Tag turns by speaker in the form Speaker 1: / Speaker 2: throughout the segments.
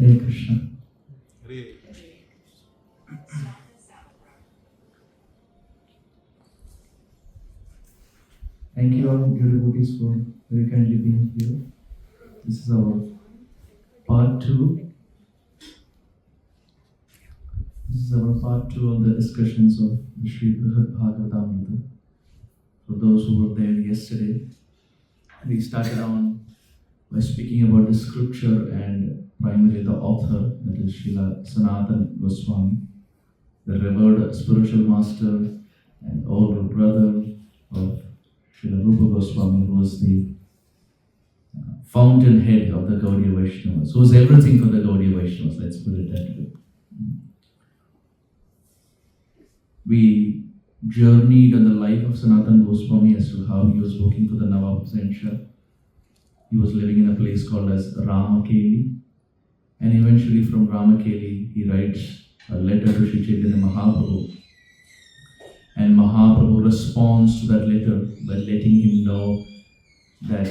Speaker 1: Hare Krishna. Thank you all, dear devotees, for very kindly being here. This is our part 2. This is our part 2 of the discussions of the Śrī Bṛhad Bhāgavatāmṛtam. For those who were there yesterday, we started on by speaking about the scripture and primarily the author, that is Srila Sanatana Goswami, the revered spiritual master and older brother of Srila Rupa Goswami, who was the fountainhead of the Gaudiya Vaishnavas, who was everything for the Gaudiya Vaishnavas, let's put it that way. We journeyed on the life of Sanatana Goswami as to how he was working for the Nawab Hussain Shah. He was living in a place called as Ramakeli, and eventually from Ramakeli he writes a letter to Sri Chaitanya Mahaprabhu, and Mahaprabhu responds to that letter by letting him know that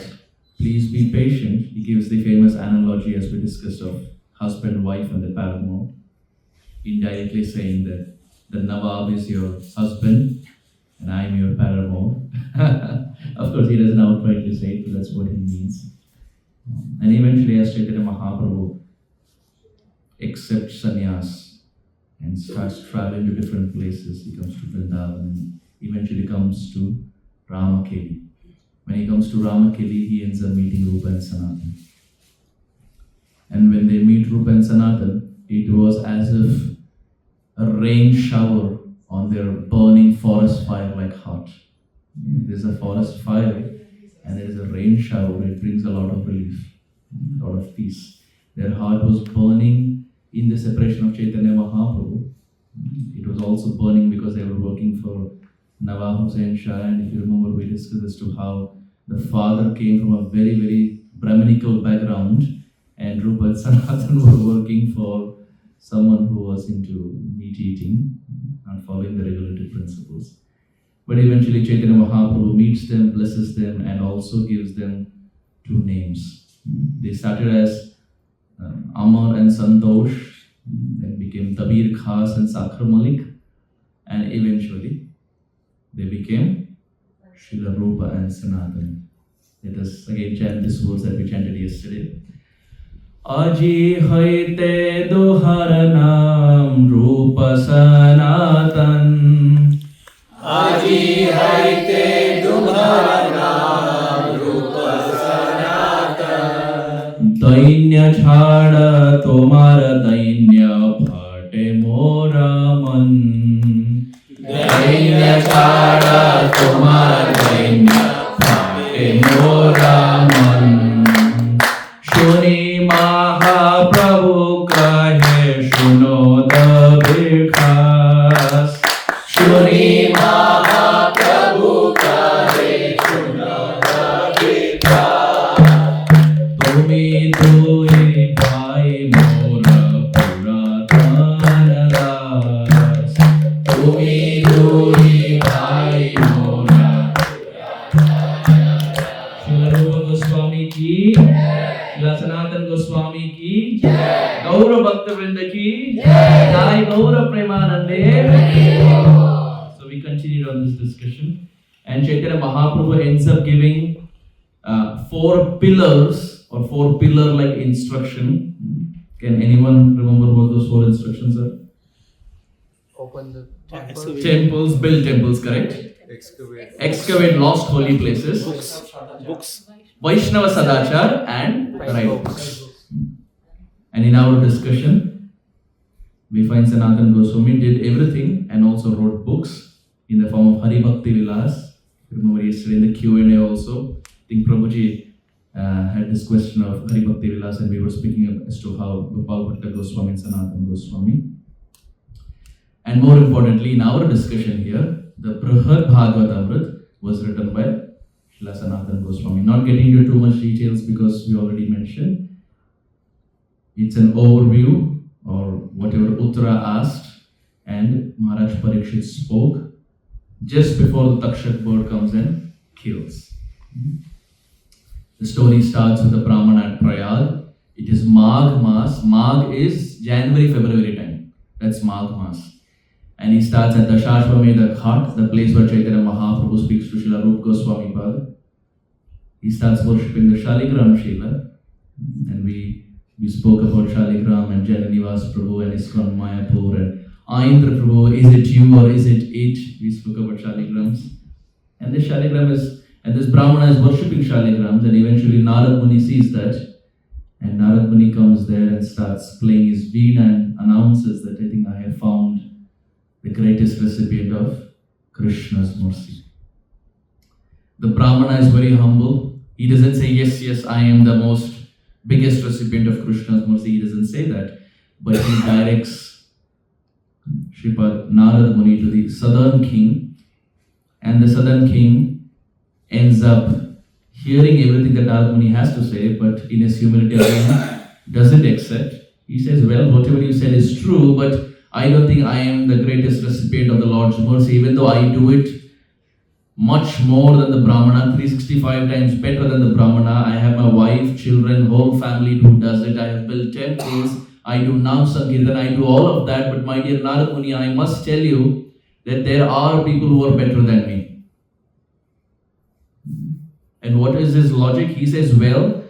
Speaker 1: please be patient. He gives the famous analogy, as we discussed, of husband, wife and the paramour, indirectly saying that the Nawab is your husband and I am your paramour. Of course, he doesn't outrightly say it, but that's what he means. And eventually, as Chaitanya Mahaprabhu accepts sannyas and starts traveling to different places, he comes to Vrindavan and eventually comes to Ramakeli. When he comes to Ramakeli, he ends up meeting Rupa and Sanatana. And when they meet Rupa and Sanatana, it was as if a rain shower on their burning forest fire like heart. There's a forest fire and there is a rain shower. It brings a lot of relief, a lot of peace. Their heart was burning in the separation of Chaitanya Mahaprabhu. It was also burning because they were working for Nawab Hussain Shah, and if you remember, we discussed as to how the father came from a very, very Brahminical background, and Rupa and Sanatana were working for someone who was into meat eating and following the regulative principles. But eventually Chaitanya Mahaprabhu meets them, blesses them, and also gives them 2 names. They started as Amar and Santosh, then became Tabir Khas and Sakhar Malik, and eventually they became Srila Rupa and Sanatana. Let us again chant this verse that we chanted yesterday. Aji haite dohar naam Rupa Sanatan.
Speaker 2: Aji haite dohar naam Rupa Sanatan.
Speaker 1: Dainya chhada tomar dainya phate mora man.
Speaker 2: Dainya chhada tomar dainya phate mora man.
Speaker 1: Shuni Mahaprabhu kahe shuno dabir khas.
Speaker 2: Shri Mahaprabhu kahe shuno dabir khas.
Speaker 1: Tumi dui bhai mora puratana das.
Speaker 2: Tumi dui bhai mora puratana das.
Speaker 1: Srila Rupa Goswami ki, Srila Sanatana Goswami ki, Gaura Bhakta Vrinda ki, Jai Gaura Premanande. So we continued on this discussion, and Chaitanya Mahaprabhu ends up giving 4 pillars or 4 pillar-like instruction. Can anyone remember what those 4 instructions are?
Speaker 3: Open the
Speaker 1: Temples, build temples, correct? Excavate lost holy places.
Speaker 3: books.
Speaker 1: Vaishnava Sadachar and write books. And in our discussion, we find Sanatana Goswami did everything and also wrote books in the form of Hari Bhakti Vilas. Remember yesterday in the Q&A also, I think Prabhuji had this question of Hari Bhakti Vilas, and we were speaking as to how Gopal Bhatta Goswami and Sanatana Goswami. And more importantly, in our discussion here, the Bṛhad Bhāgavatāmṛtam was written by Srila Sanatana Goswami. Not getting into too much details because we already mentioned. It's an overview or whatever Uttara asked, and Maharaj Parikshit spoke just before the Takshak bird comes and kills. The story starts with the Brahmana at Prayag, It is Magh Mas. Magh is January, February time. That's Magh Mas. And he starts at the Shashwamedha Ghat, the place where Chaitanya Mahaprabhu speaks to Srila Rupa Goswami Pada. He starts worshipping the Shaligram Shila. And we spoke about Shaligram and Jananivas Prabhu and ISKCON Mayapur and Aindra Prabhu, is it you or is it it? We spoke about Shaligrams. And this Shaligram is, and this Brahmana is worshipping Shaligrams, and eventually Narad Muni sees that. And Narad Muni comes there and starts playing his veena and announces that I think I have found the greatest recipient of Krishna's mercy. The Brahmana is very humble. He doesn't say, yes, I am the most biggest recipient of Krishna's mercy. He doesn't say that. But he directs Shripad Narad Muni to the southern king. And the southern king ends up hearing everything that Narad Muni has to say, but in his humility again, doesn't accept. He says, well, whatever you said is true, but I don't think I am the greatest recipient of the Lord's mercy, even though I do it much more than the Brahmana, 365 times better than the Brahmana. I have my wife, children, whole family who does it. I have built temples. I do Nam Sankirtan. I do all of that. But my dear Narad Muni, I must tell you that there are people who are better than me. And what is his logic? He says, well,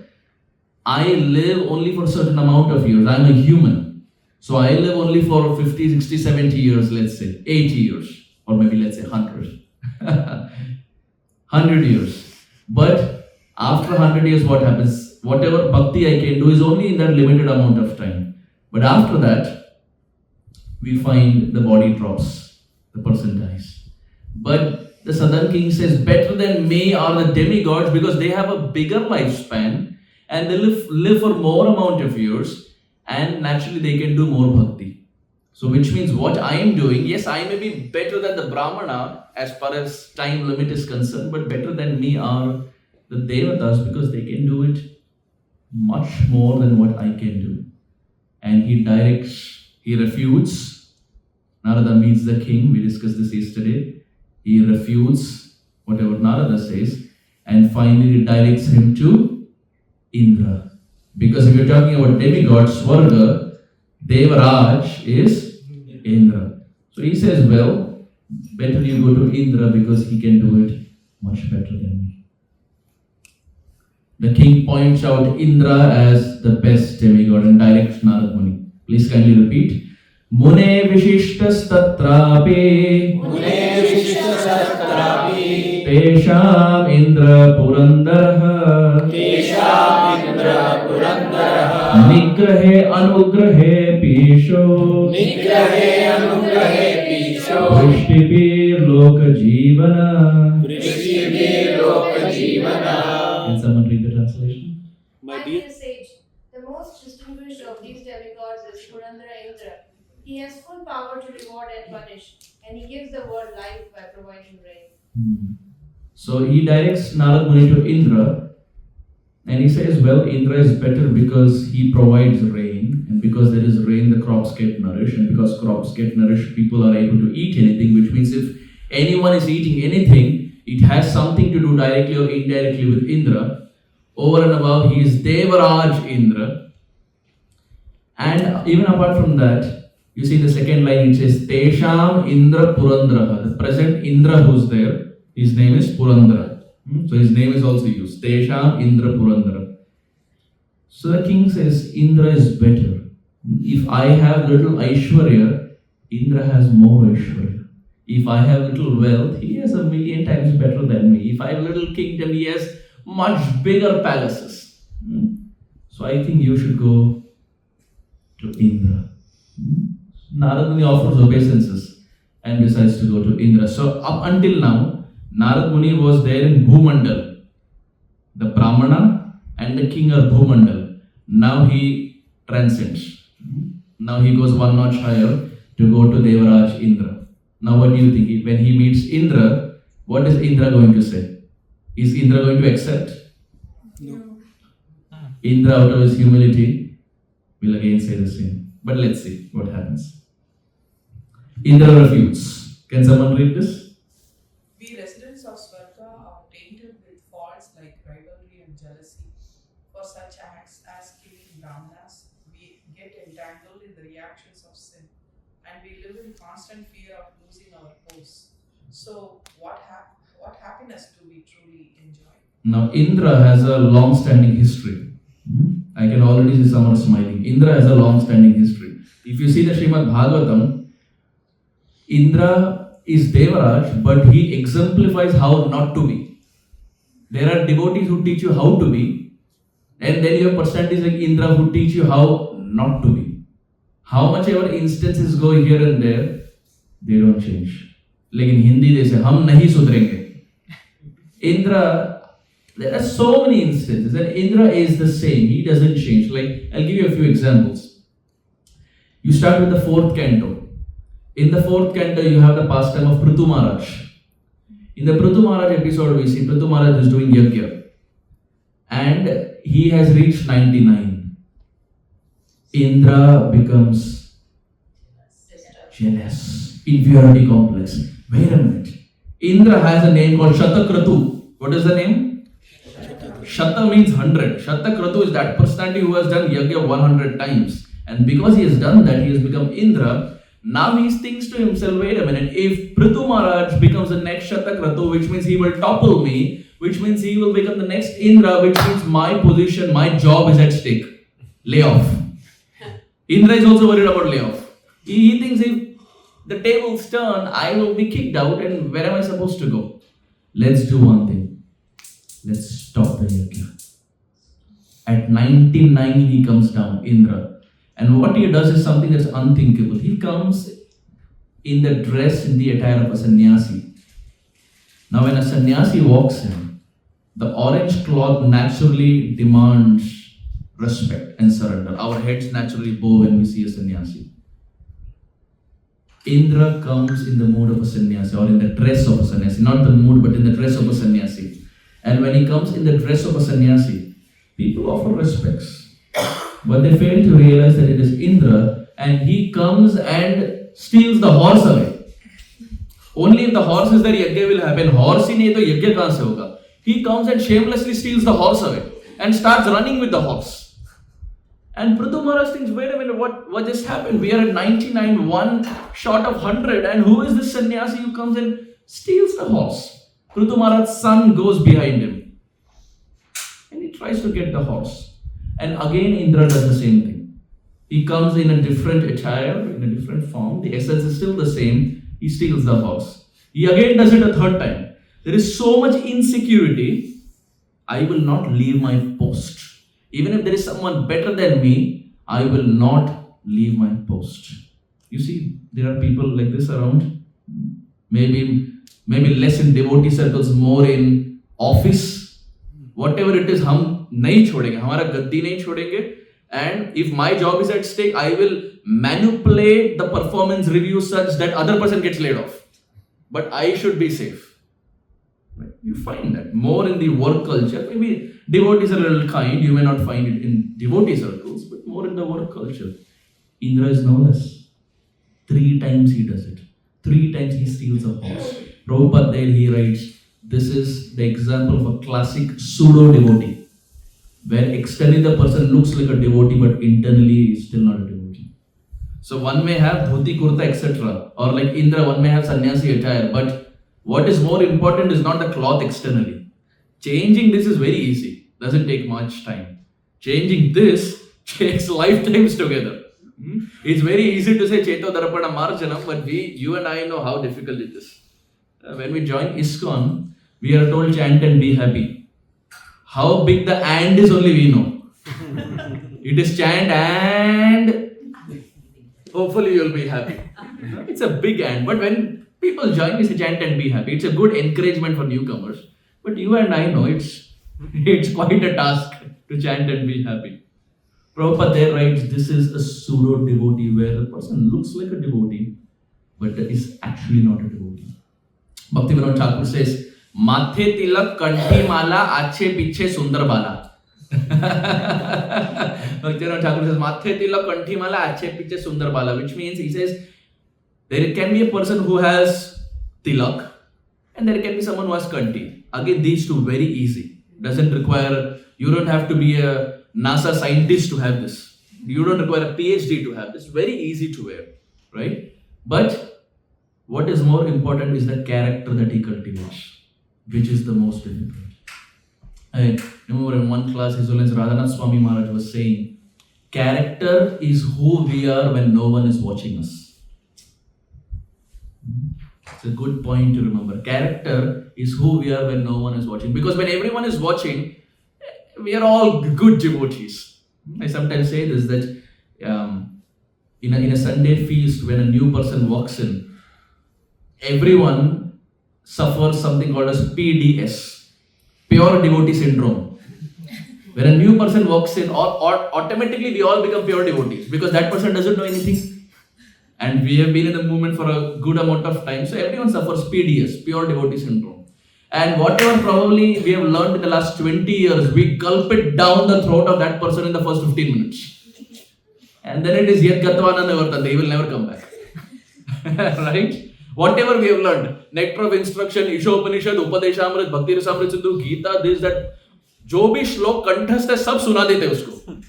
Speaker 1: I live only for a certain amount of years. I am a human. So I live only for 50, 60, 70 years, let's say, 80 years, or maybe let's say 100. 100 years. But after 100 years, what happens? Whatever bhakti I can do is only in that limited amount of time. But after that, we find the body drops, the person dies. But the Southern King says, better than me are the demigods because they have a bigger lifespan and they live for more amount of years. And naturally they can do more bhakti. So which means what I am doing, yes, I may be better than the Brahmana as far as time limit is concerned, but better than me are the Devatas because they can do it much more than what I can do. And he refutes. Narada meets the king, we discussed this yesterday. He refutes whatever Narada says and finally directs him to Indra. Because if you're talking about demigods, Swarga, Devaraj is Indra. So he says, well, better you go to Indra because he can do it much better than me. The king points out Indra as the best demigod and directs Narad Muni. Please kindly repeat. Mune Vishishtas Tatrapi Tesham Indra Purandarha Nigrahe Anugrahe Pisho Vrishtivir Loka Jivana. Can someone read the translation?
Speaker 4: My dear sage, the most distinguished of these demigods is Purandara Indra. He has full power to reward and punish, and he gives the world life by providing rain.
Speaker 1: So he directs Narad Muni to Indra, and he says, well, Indra is better because he provides rain, and because there is rain, the crops get nourished, and because crops get nourished, people are able to eat anything, which means if anyone is eating anything, it has something to do directly or indirectly with Indra. Over and above, he is Devaraj Indra. And even apart from that, you see the second line, it says, Tesham Indra Purandraha. The present Indra who's there, his name is Purandara. So his name is also used. Tesham Indra Purandara. So the king says, Indra is better. If I have little Aishwarya, Indra has more Aishwarya. If I have little wealth, he has 1,000,000 times better than me. If I have little kingdom, he has much bigger palaces. So I think you should go to Indra. Narad Muni offers obeisances and decides to go to Indra. So up until now, Narad Muni was there in Bhumandal. The Brahmana and the king are Bhumandal. Now he transcends. Now he goes one notch higher to go to Devaraj Indra. Now what do you think? When he meets Indra, what is Indra going to say? Is Indra going to accept?
Speaker 4: No.
Speaker 1: Indra, out of his humility, will again say the same. But let's see what happens. Indra refutes. Can someone read this?
Speaker 5: We residents of Swarga are tainted with faults like rivalry and jealousy. for such acts as killing Brahmanas, we get entangled in the reactions of sin, and we live in constant fear of losing our posts. So, what happiness do we truly enjoy?
Speaker 1: Now, Indra has a long-standing history. I can already see someone smiling. Indra has a long-standing history. If you see the Srimad Bhāgavatāmṛtam, Indra is Devaraj, but he exemplifies how not to be. There are devotees who teach you how to be, and then you have personalities like Indra who teach you how not to be. How much ever instances go here and there, they don't change. Like in Hindi they say, "Hum nahi sudrenge." Indra, there are so many instances, and Indra is the same. He doesn't change. Like, I'll give you a few examples. You start with the 4th canto. In the 4th canto, you have the pastime of Prithu Maharaj. In the Prithu Maharaj episode, we see Prithu Maharaj is doing yajna, and he has reached 99. Indra becomes jealous, inferiority complex. Wait a minute. Indra has a name called Shatakratu. What is the name? Shata means 100. Shatakratu is that personality who has done yajna 100 times. And because he has done that, he has become Indra. Now he thinks to himself, wait a minute, if Prithu Maharaj becomes the next Shatakratu, which means he will topple me, which means he will become the next Indra, which means my position, my job is at stake. Layoff. Indra is also worried about layoff. He thinks if the tables turn, I will be kicked out, and where am I supposed to go? Let's do one thing. Let's stop the yajna. At 99 he comes down, Indra. And what he does is something that's unthinkable. He comes in the dress, in the attire of a sannyasi. Now when a sannyasi walks in, the orange cloth naturally demands respect and surrender. Our heads naturally bow when we see a sannyasi. Indra comes in the mood of a sannyasi, or in the dress of a sannyasi. Not the mood, but in the dress of a sannyasi. And when he comes in the dress of a sannyasi, people offer respects. But they fail to realize that it is Indra, and he comes and steals the horse away. Only if the horse is there, yajna will happen. Horse ही नहीं तो यज्ञ कहाँ से होगा? He comes and shamelessly steals the horse away and starts running with the horse. And Prithu Maharaj thinks, wait a minute, what just happened? We are at 99, one short of 100, and who is this sannyasi who comes and steals the horse? Prithu Maharaj's son goes behind him, and he tries to get the horse. And again Indra does the same thing. He comes in a different attire, in a different form. The essence is still the same. He steals the horse. He again does it a 3rd time. There is so much insecurity. I will not leave my post. Even if there is someone better than me, I will not leave my post. You see, there are people like this around. Maybe less in devotee circles, more in office. Whatever it is, हम नहीं छोड़ेंगे, हमारा गद्दी नहीं छोड़ेंगे. And if my job is at stake, I will manipulate the performance review such that other person gets laid off. But I should be safe. Right? You find that more in the work culture. Maybe devotees are a little kind. You may not find it in devotee circles, but more in the work culture. Indra is no less. 3 times he does it. 3 times he steals a horse. Prabhupada there he writes, this is the example of a classic pseudo-devotee, where externally the person looks like a devotee, but internally is still not a devotee. So one may have dhoti, kurta, etc. Or like Indra, one may have sannyasi attire, but what is more important is not the cloth externally. Changing this is very easy. Doesn't take much time. Changing this takes lifetimes together. It's very easy to say Cheto Darapana Marjanam, but you and I know how difficult it is. When we join ISKCON, we are told chant and be happy. How big the and is only we know. It is chant and hopefully you'll be happy. It's a big and. But when people join, we say chant and be happy. It's a good encouragement for newcomers. But you and I know it's quite a task to chant and be happy. Prabhupada there writes, this is a pseudo-devotee where the person looks like a devotee, but is actually not a devotee. Bhaktivinoda Thakur says, Mathe tilak kanthi mala ache piche sundar bala. Bhaktivinoda Thakur says, Mathe tilak kanthi mala ache piche sundar bala, which means he says, there can be a person who has tilak and there can be someone who has kanthi. Again, these two very easy. Doesn't require, you don't have to be a NASA scientist to have this. You don't require a PhD to have this. Very easy to wear, right? But what is more important is the character that he cultivates, which is the most difficult. I remember in one class, His Holiness Radhanath Swami Maharaj was saying, character is who we are when no one is watching us. It's a good point to remember. Character is who we are when no one is watching. Because when everyone is watching, we are all good devotees. I sometimes say this, that in a Sunday feast, when a new person walks in, everyone suffers something called as PDS, pure devotee syndrome. When a new person walks in, or automatically we all become pure devotees because that person doesn't know anything. And we have been in the movement for a good amount of time, so everyone suffers PDS, pure devotee syndrome. And whatever probably we have learned in the last 20 years, we gulp it down the throat of that person in the first 15 minutes. And then it is yet gatvana nivartante, he will never come back. Right? Whatever we have learned, nectar of instruction, Ishopanishad, Upadeshamrit, Bhakti Rasamrit Sindhu, Gita, this, that, जो भी श्लोक कंठस्थ है सब सुना देते उसको.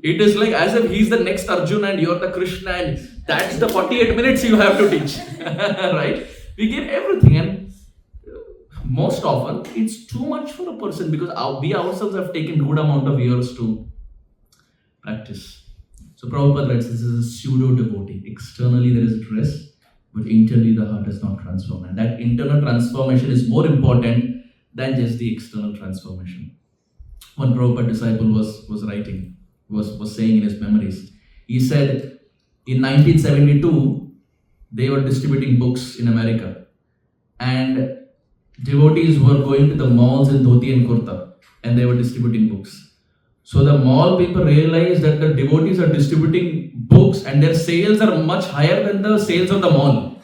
Speaker 1: It is like as if he's the next Arjun and you're the Krishna, and that's the 48 minutes you have to teach. Right? We give everything, and most often it's too much for a person because we ourselves have taken good amount of years to practice. So Prabhupada writes, this is a pseudo devotee. Externally there is dress, but internally the heart is not transformed. And that internal transformation is more important than just the external transformation. One Prabhupada disciple was writing, was saying in his memories. He said, in 1972, they were distributing books in America. And devotees were going to the malls in dhoti and kurta, and they were distributing books. So the mall people realized that the devotees are distributing books and their sales are much higher than the sales of the mall.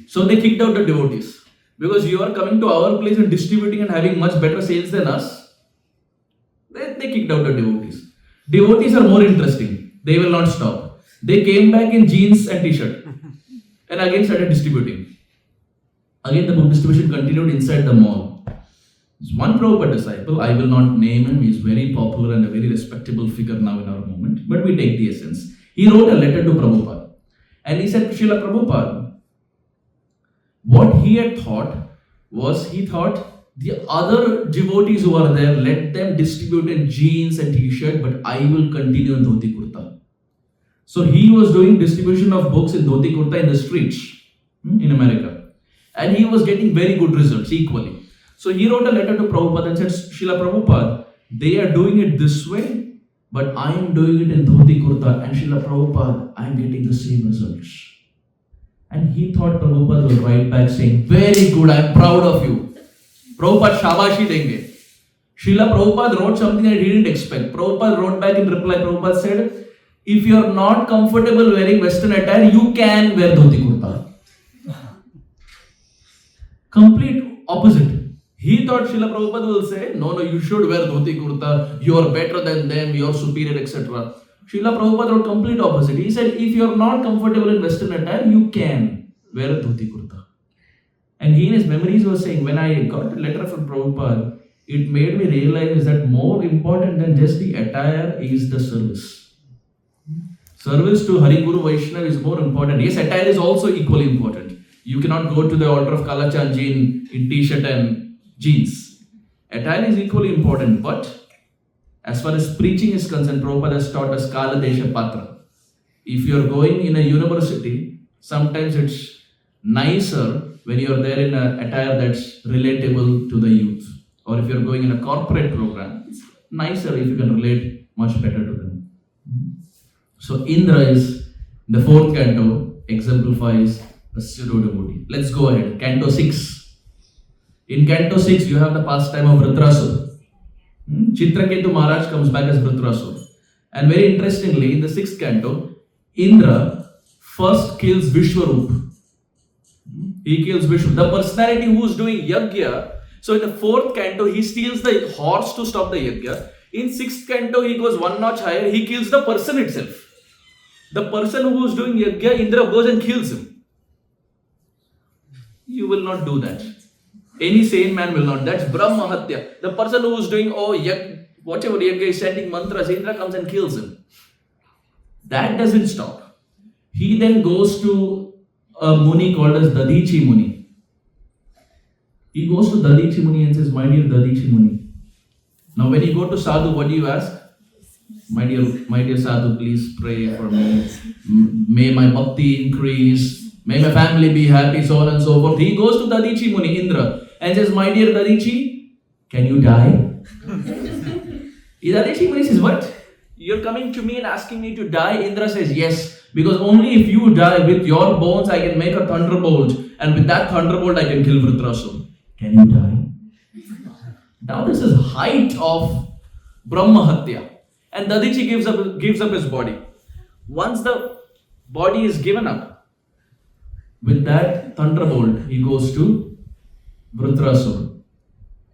Speaker 1: So they kicked out the devotees. Because you are coming to our place and distributing and having much better sales than us, they kicked out the devotees. Devotees are more interesting. They will not stop. They came back in jeans and t-shirt and again started distributing. Again the book distribution continued inside the mall. There's one Prabhupada disciple, I will not name him, he is very popular and a very respectable figure now in our movement, but we take the essence. He wrote a letter to Prabhupada and he said, Srila Prabhupada, what he had thought was, he thought the other devotees who are there, let them distribute in jeans and t-shirt, but I will continue in dhoti kurta. So he was doing distribution of books in dhoti kurta in the streets in America. And he was getting very good results equally. So he wrote a letter to Prabhupada and said, Srila Prabhupada, they are doing it this way, but I am doing it in dhoti kurta, and Srila Prabhupada, I am getting the same results. And he thought Prabhupada will write back saying, very good, I am proud of you. Prabhupada shabashi denge. Srila Prabhupada wrote something that he didn't expect. Prabhupada wrote back in reply, Prabhupada said, if you are not comfortable wearing Western attire, you can wear dhoti kurta. Complete opposite. He thought Srila Prabhupada will say, no, you should wear dhoti kurta, you are better than them, you are superior, etc. Srila Prabhupada wrote complete opposite. He said, if you are not comfortable in Western attire, you can wear a dhoti kurta. And he in his memories was saying, when I got a letter from Prabhupada, it made me realize that more important than just the attire is the service. Service to Hari Guru Vaishnava is more important. Yes, attire is also equally important. You cannot go to the altar of Kalachanji in t-shirt and jeans. Attire is equally important, but as far as preaching is concerned, Prabhupada has taught us Kala Desha Patra. If you are going in a university, sometimes it's nicer when you are there in an attire that's relatable to the youth. Or if you are going in a corporate program, it's nicer if you can relate much better to them. So Indra is, the 4th canto, exemplifies a pseudo devotee. Let's go ahead. Canto 6. In Canto 6, you have the pastime of Vritrasura. Chitraketu Maharaj comes back as Vritrasura. And very interestingly, in the 6th canto, Indra first kills Vishwarup. He kills Vishnu, the personality who is doing yajna. So in the 4th canto, he steals the horse to stop the yajna. In 6th canto, he goes one notch higher, he kills the person itself. The person who is doing yajna, Indra goes and kills him. You will not do that. Any sane man will not. That's Brahma Hatya. The person who is doing, whatever Yagya is chanting mantras, Indra comes and kills him. That doesn't stop. He then goes to a Muni called as Dadichi Muni. He goes to Dadichi Muni and says, my dear Dadichi Muni. Now when you go to Sadhu, what do you ask? My dear Sadhu, please pray for me. May my bhakti increase. May my family be happy, so on and so forth. He goes to Dadichi Muni, Indra, and says, my dear Dadichi, can you die? Dadichi Muni says, what? You're coming to me and asking me to die? Indra says, yes, because only if you die with your bones, I can make a thunderbolt, and with that thunderbolt, I can kill Vritrasura. Can you die? Now this is height of Brahma Hatya. And Dadichi gives up his body. Once the body is given up, with that thunderbolt, he goes to Vritrasura.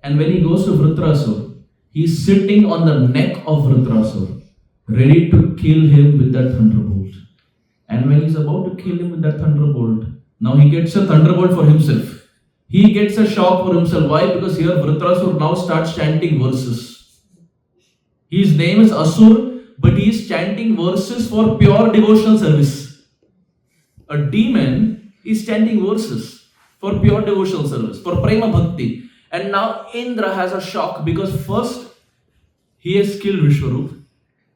Speaker 1: And when he goes to Vritrasura, he's sitting on the neck of Vritrasura, ready to kill him with that thunderbolt. And when he's about to kill him with that thunderbolt, now he gets a thunderbolt for himself. He gets a shock for himself. Why? Because here Vritrasura now starts chanting verses. His name is Asur, but he is chanting verses for pure devotional service. A demon is chanting verses for pure devotional service, for prema bhakti. And now Indra has a shock because first, he has killed Vishwarup.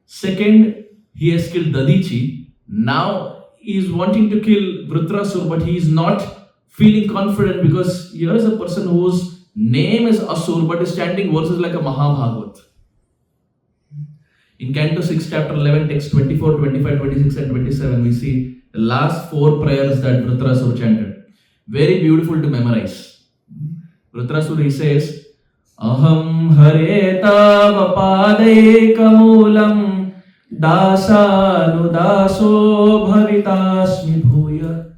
Speaker 1: Second, he has killed Dadichi. Now he is wanting to kill Vritrasura, but he is not feeling confident because here is a person whose name is Asur, but is chanting verses like a Mahabhagavat. In Canto 6, chapter 11, text 24, 25, 26 and 27, we see the last 4 prayers that Vritrasura chanted. Very beautiful to memorize. Vritrasura, he says, Aham hare tava padekamulam dasanu daso bhavitasmi bhuya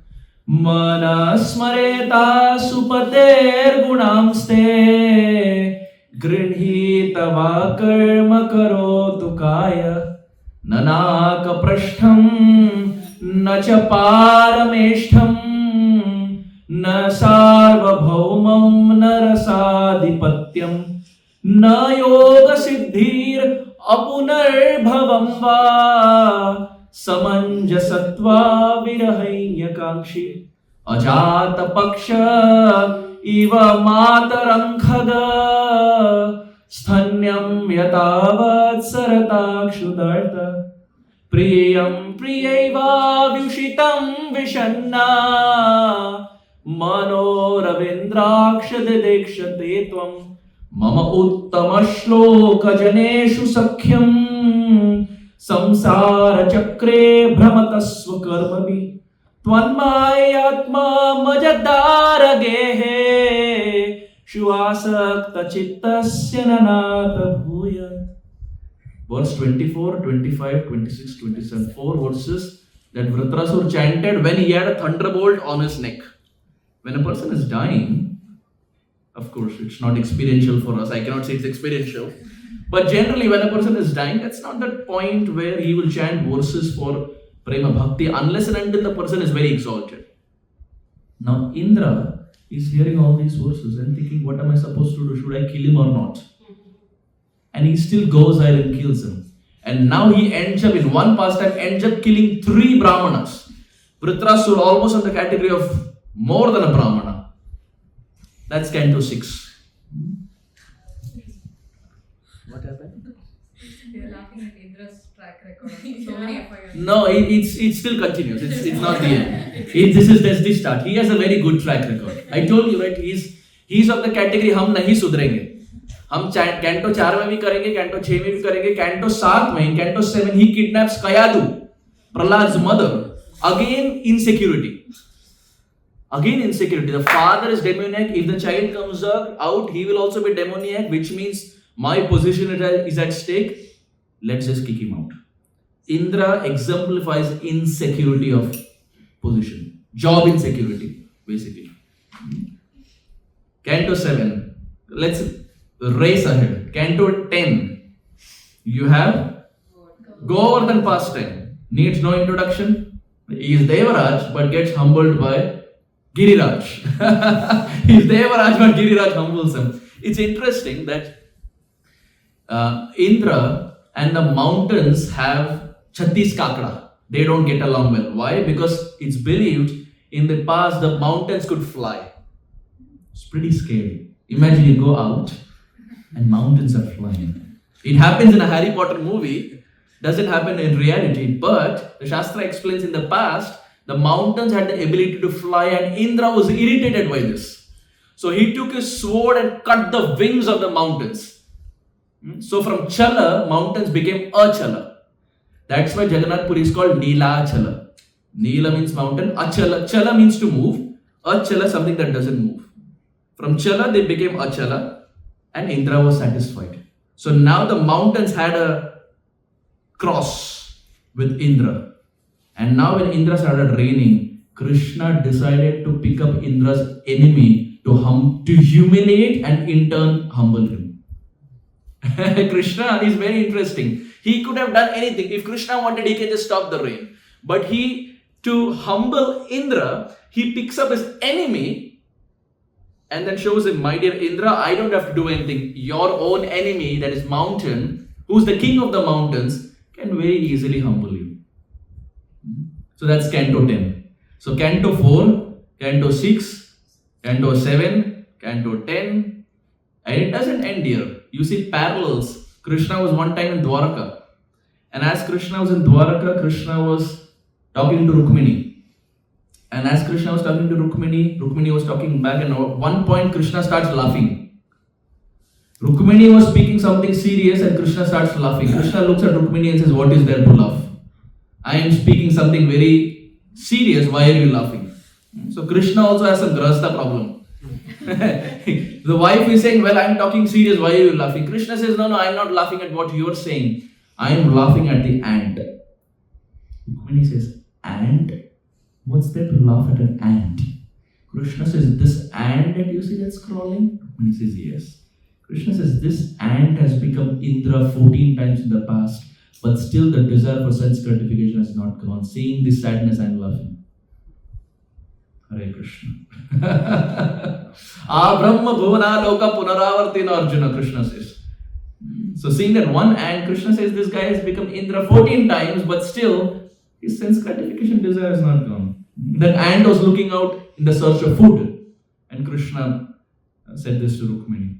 Speaker 1: manasmareta supater gunamste grinhitava karma karotu kaya nanaka prashtham nacha parameshtham na sarvabhaumam narasadhipatyam na yoga siddhir apunarbhavam va samanjasatva virahayakankshi ajata paksha Iva matarankhada sthanyam yatavat saratakshudarta priyam priyaiva vyushitam vishanna manoravindrakshadedekshate tvam mama uttama shloka janeshu sakhyam samsara chakre brahmatasva karmavi Tvanmayatma majadaragehe Shuvasakta chittasya nanata bhuyat. Verse 24, 25, 26, 27. 4 verses that Vritrasura chanted when he had a thunderbolt on his neck. When a person is dying, of course, it's not experiential for us. I cannot say it's experiential. But generally, when a person is dying, that's not the point where he will chant verses for prema bhakti unless and until the person is very exalted. Now Indra is hearing all these verses and thinking, what am I supposed to do? Should I kill him or not? And he still goes ahead and kills him. And now he ends up in one pastime, ends up killing 3 brahmanas. Vritrasura almost in the category of more than a brahmana. That's Canto 6. What happened?
Speaker 6: You're laughing at Indra's track record. So many FIRs.
Speaker 1: No, it still continues. It's not the end. This is just the start. He has a very good track record. I told you, right? He's of the category हम नहीं सुधरेंगे. हम canto 4 में भी करेंगे, canto 6 में भी करेंगे, canto 7 में, in canto 7 he kidnaps Kayadu, Prahlad's mother. Again insecurity. The father is demoniac. If the child comes out, he will also be demoniac, which means my position is at stake. Let's just kick him out. Indra exemplifies insecurity of position. Job insecurity, basically. Canto 7. Let's race ahead. Canto 10. You have Govardhan pastime. Needs no introduction. He is Devaraj but gets humbled by Giriraj. He's Devaraj, but Giriraj humbles him. It's interesting that Indra and the mountains have Chhattis Kakra. They don't get along well. Why? Because it's believed in the past the mountains could fly. It's pretty scary. Imagine you go out and mountains are flying. It happens in a Harry Potter movie. Doesn't happen in reality. But the Shastra explains in the past, the mountains had the ability to fly and Indra was irritated by this. So he took his sword and cut the wings of the mountains. So from Chala, mountains became Achala. That's why Jagannath Puri is called Neelachala. Neela means mountain, Achala. Chala means to move. Achala, something that doesn't move. From Chala, they became Achala and Indra was satisfied. So now the mountains had a cross with Indra. And now when Indra started reigning, Krishna decided to pick up Indra's enemy to humiliate and in turn humble him. Krishna is very interesting. He could have done anything. If Krishna wanted, he could just stop the rain. But to humble Indra, he picks up his enemy and then shows him, my dear Indra, I don't have to do anything. Your own enemy, that is mountain, who's the king of the mountains, can very easily humble you. So that's Canto 10. So Canto 4, Canto 6, Canto 7, Canto 10, and it doesn't end here. You see parallels. Krishna was one time in Dwaraka. And as Krishna was in Dwaraka, Krishna was talking to Rukmini. And as Krishna was talking to Rukmini, Rukmini was talking back, and at one point Krishna starts laughing. Rukmini was speaking something serious and Krishna starts laughing. Krishna looks at Rukmini and says, what is there to laugh? I am speaking something very serious, why are you laughing? So Krishna also has some grahastha problem. The wife is saying, well, I am talking serious, why are you laughing? Krishna says, no, I am not laughing at what you are saying. I am laughing at the ant. Rukmini says, ant? What's there to laugh at an ant? Krishna says, this ant that you see that's crawling? Rukmini says, yes. Krishna says, this ant has become Indra 14 times in the past, but still the desire for sense gratification has not gone. Seeing this sadness, I am laughing. Hare Krishna. Brahma bhuvana loka punaravartina, Arjuna, Krishna says. So seeing that one ant, Krishna says this guy has become Indra 14 times, but still his sense gratification desire has not gone. That ant was looking out in the search of food, and Krishna said this to Rukmini.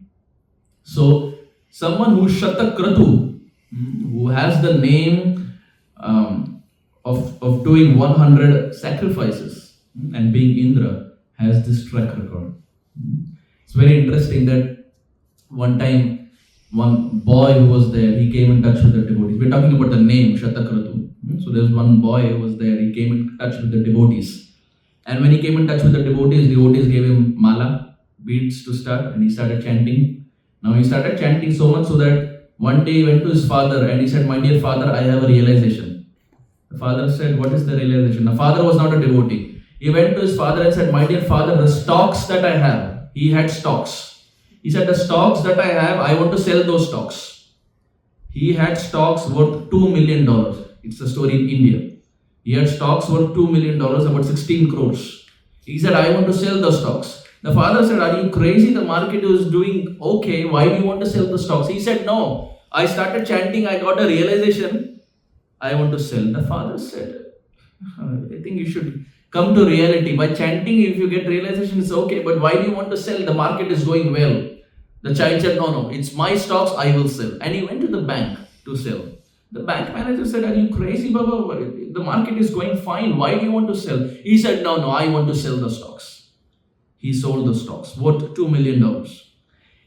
Speaker 1: So someone who is Shatakratu, who has the name of doing 100 sacrifices and being Indra, has this track record. It's very interesting that one time, one boy who was there, he came in touch with the devotees. We're talking about the name Shatakratu. So there was one boy who was there, he came in touch with the devotees. And when he came in touch with the devotees gave him mala, beads to start, and he started chanting. Now he started chanting so much so that one day he went to his father and he said, my dear father, I have a realization. The father said, what is the realization? The father was not a devotee. He went to his father and said, my dear father, the stocks that I have, he had stocks. He said, the stocks that I have, I want to sell those stocks. He had stocks worth $2 million. It's a story in India. He had stocks worth $2 million, about 16 crores. He said, I want to sell the stocks. The father said, are you crazy? The market is doing okay. Why do you want to sell the stocks? He said, no. I started chanting. I got a realization. I want to sell. The father said, I think you should come to reality. By chanting, if you get realization, it's okay. But why do you want to sell? The market is going well. The child said, no, it's my stocks. I will sell. And he went to the bank to sell. The bank manager said, are you crazy, Baba? The market is going fine. Why do you want to sell? He said, no, I want to sell the stocks. He sold the stocks worth $2 million.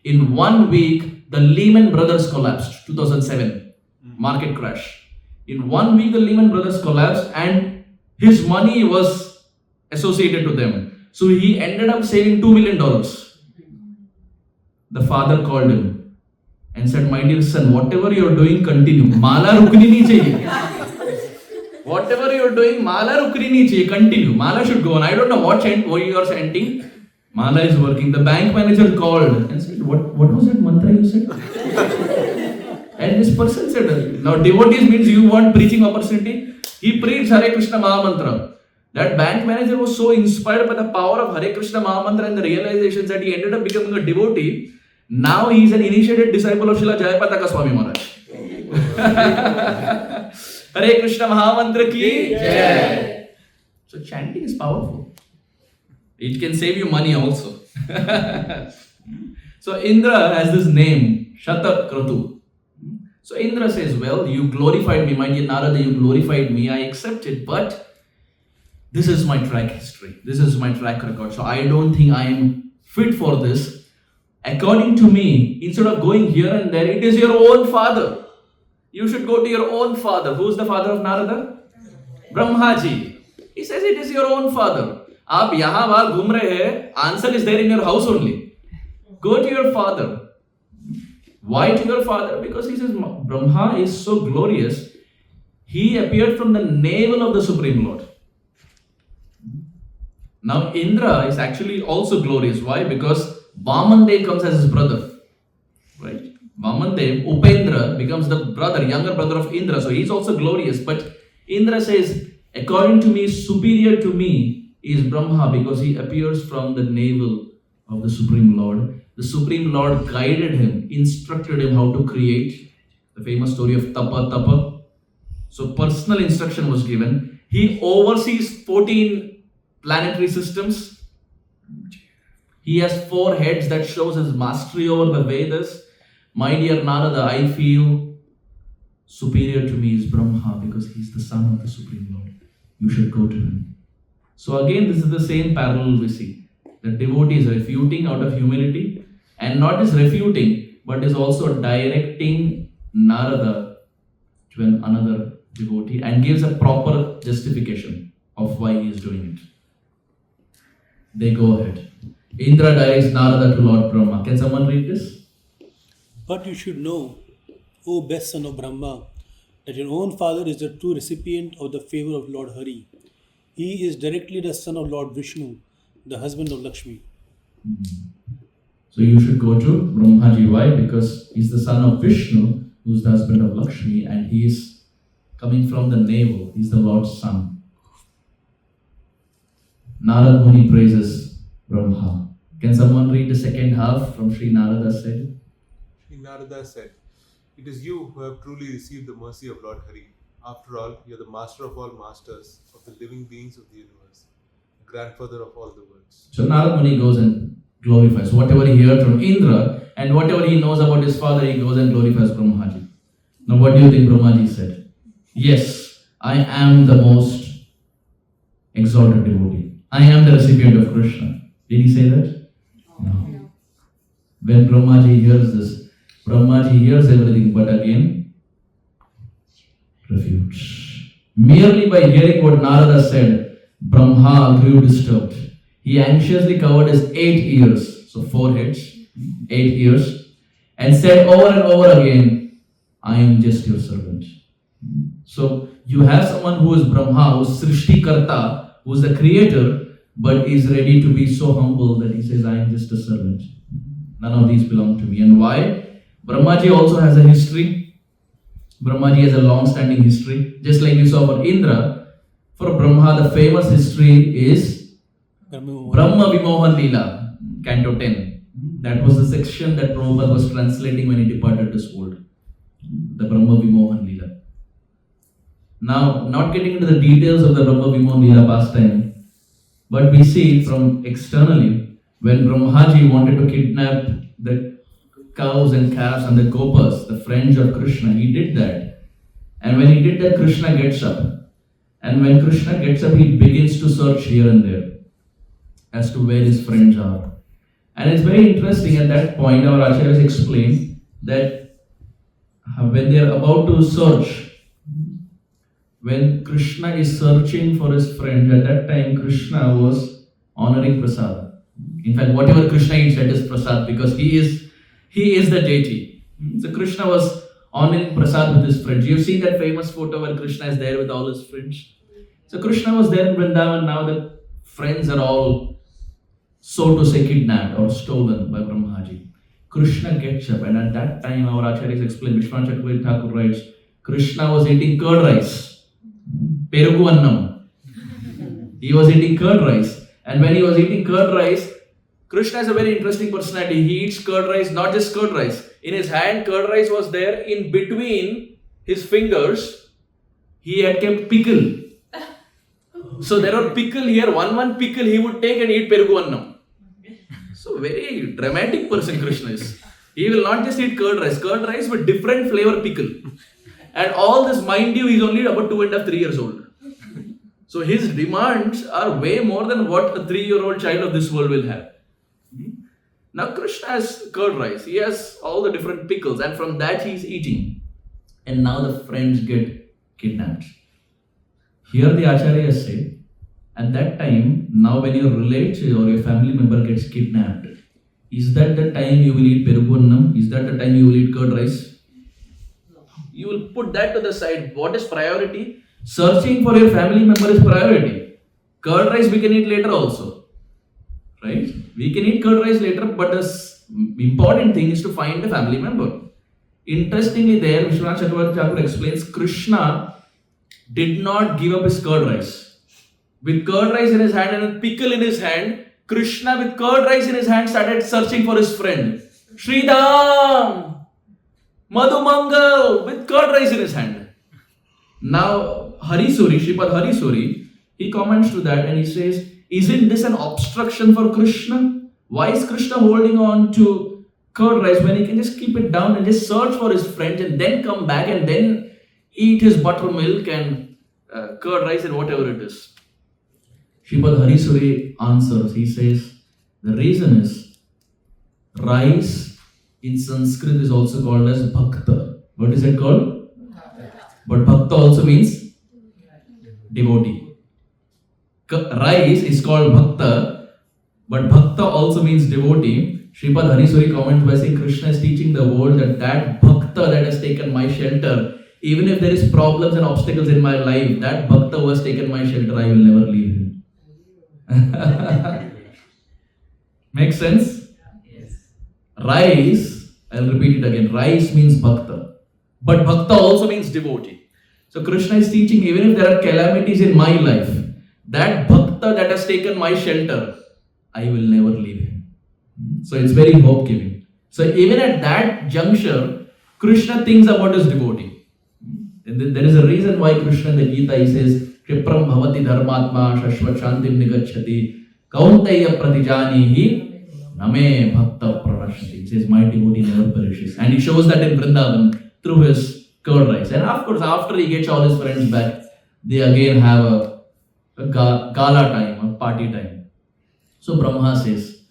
Speaker 1: In 1 week, the Lehman Brothers collapsed, 2007, market crash. In 1 week, the Lehman Brothers collapsed and his money was associated to them. So he ended up saving $2 million. The father called him and said, my dear son, whatever you're doing, continue. Mala rukni nahi chahiye. Whatever you're doing, mala rukni nahi chahiye. Continue. Mala should go on. I don't know what you are chanting. Mala is working. The bank manager called and said, what was that mantra you said? And this person said, now devotees means you want preaching opportunity. He preached Hare Krishna Maha Mantra. That bank manager was so inspired by the power of Hare Krishna Mahamantra and the realizations that he ended up becoming a devotee. Now he is an initiated disciple of Srila Jayapataka Swami Maharaj. Hare Krishna Mahamantra ki Jai. So chanting is powerful. It can save you money also. So Indra has this name, Shata Kratu. So Indra says, well, you glorified me, my dear Narada, you glorified me, I accept it, but this is my track history. This is my track record. So I don't think I am fit for this. According to me, instead of going here and there, it is your own father. You should go to your own father. Who is the father of Narada? Brahmaji. He says it is your own father. आप यहाँ वहाँ घूम रहे हैं. Answer is there in your house only. Go to your father. Why to your father? Because he says Brahma is so glorious. He appeared from the navel of the Supreme Lord. Now Indra is actually also glorious. Why? Because Vamandev comes as his brother. Right? Vamandev, Upendra becomes the brother, younger brother of Indra. So he's also glorious. But Indra says, according to me, superior to me is Brahma because he appears from the navel of the Supreme Lord. The Supreme Lord guided him, instructed him how to create. The famous story of Tapa. So personal instruction was given. He oversees 14 planetary systems. He has 4 heads that shows his mastery over the Vedas. My dear Narada, I feel superior to me is Brahma because he's the son of the Supreme Lord. You should go to him. So again, this is the same parallel we see. The devotee is refuting out of humility, and not just refuting, but is also directing Narada to another devotee and gives a proper justification of why he is doing it. They go ahead. Indra directs Narada to Lord Brahma. Can someone read this?
Speaker 7: But you should know, O best son of Brahma, that your own father is the true recipient of the favor of Lord Hari. He is directly the son of Lord Vishnu, the husband of Lakshmi.
Speaker 1: So you should go to Brahmaji. Why? Because he's the son of Vishnu, who's the husband of Lakshmi, and he is coming from the navel. He's the Lord's son. Narad Muni praises Brahma. Can someone read the second half from Śrī Nārada said?
Speaker 8: Śrī Nārada said, "It is you who have truly received the mercy of Lord Hari. After all, you are the master of all masters, of the living beings of the universe, the grandfather of all the worlds."
Speaker 1: So Narad Muni goes and glorifies. Whatever he heard from Indra and whatever he knows about his father, he goes and glorifies Brahmaji. Now what do you think Brahmaji said? Yes, I am the most exalted devotee. I am the recipient of Krishna. Did he say that? No. When Brahmaji hears this, Brahmaji hears everything but again refutes. Merely by hearing what Narada said, Brahma grew disturbed. He anxiously covered his 8 ears, so 4 heads, 8 ears, and said over and over again, I am just your servant. So you have someone who is Brahma, who is Srishti Karta, who is the creator, but is ready to be so humble that he says, I am just a servant. None of these belong to me. And why? Brahmaji also has a history. Brahmaji has a long-standing history. Just like you saw for Indra, for Brahma, the famous history is Brahma Vimohan Leela, Canto 10. That was the section that Prabhupada was translating when he departed this world. The Brahma Vimohan Leela. Now, not getting into the details of the Brahma Vimohan Leela pastime, but we see from externally, when Brahmaji wanted to kidnap the cows and calves and the gopas, the friends of Krishna, he did that. And when he did that, Krishna gets up. And when Krishna gets up, he begins to search here and there as to where his friends are. And it's very interesting, at that point, our acharyas explain that when they are about to search, when Krishna is searching for his friends, at that time Krishna was honoring prasad. In fact, whatever Krishna eats, that is prasad, because he is the deity. So Krishna was honoring prasad with his friends. You've seen that famous photo where Krishna is there with all his friends. So Krishna was there in Vrindavan. Now the friends are all, so to say, kidnapped or stolen by Brahmaji. Krishna gets up, and at that time our acharyas explain, Vishwanath Chakravarti Thakur writes, Krishna was eating curd rice. Perugu annam. He was eating curd rice. And when he was eating curd rice, Krishna is a very interesting personality. He eats curd rice, not just curd rice. In his hand, curd rice was there. In between his fingers, he had kept pickle. So there are pickle here. One pickle he would take and eat perugu annam. So very dramatic person Krishna is. He will not just eat curd rice with different flavor pickle. And all this, mind you, he is only about 2.5, 3 years old. So his demands are way more than what a 3-year-old child of this world will have. Now Krishna has curd rice. He has all the different pickles, and from that he is eating. And now the friends get kidnapped. Here the Acharyas say, at that time, now when your relative or your family member gets kidnapped, is that the time you will eat perugonnam? Is that the time you will eat curd rice? You will put that to the side. What is priority? Searching for your family member is priority. Curd rice we can eat later also. Right? We can eat curd rice later, but the important thing is to find a family member. Interestingly there, Vishwanath Chakravarti Thakur explains, Krishna did not give up his curd rice. With curd rice in his hand and a pickle in his hand, Krishna with curd rice in his hand started searching for his friend. Sridham! Madhumangal! With curd rice in his hand. Now, Harisuri, Shripad Harisuri, he comments to that and he says, isn't this an obstruction for Krishna? Why is Krishna holding on to curd rice when he can just keep it down and just search for his friends and then come back and then eat his buttermilk and curd rice and whatever it is? Shripad Harisuri answers, he says, the reason is rice in Sanskrit is also called as bhakta. What is it called? But bhakta also means devotee. Rice is called bhakta, but bhakta also means devotee. Shripad Harisuri comments by saying Krishna is teaching the world that bhakta that has taken my shelter, even if there is problems and obstacles in my life, that bhakta who has taken my shelter, I will never leave him. Makes sense?
Speaker 5: Yes.
Speaker 1: Rice, I'll repeat it again, rice means bhakta, but bhakta also means devotee. So Krishna is teaching, even if there are calamities in my life, that bhakta that has taken my shelter, I will never leave him. So it's very hope-giving. So even at that juncture, Krishna thinks about his devotee. And there is a reason why Krishna in the Gita, he says, Kripram bhavati dharmatma shashvat shantim nigacchati kaunteya pratijanihi name bhakta pranashati. He says, my devotee never perishes. And he shows that in Vrindavan through his curd rice. And of course, after he gets all his friends back, they again have a gala time, a party time. So Brahma says,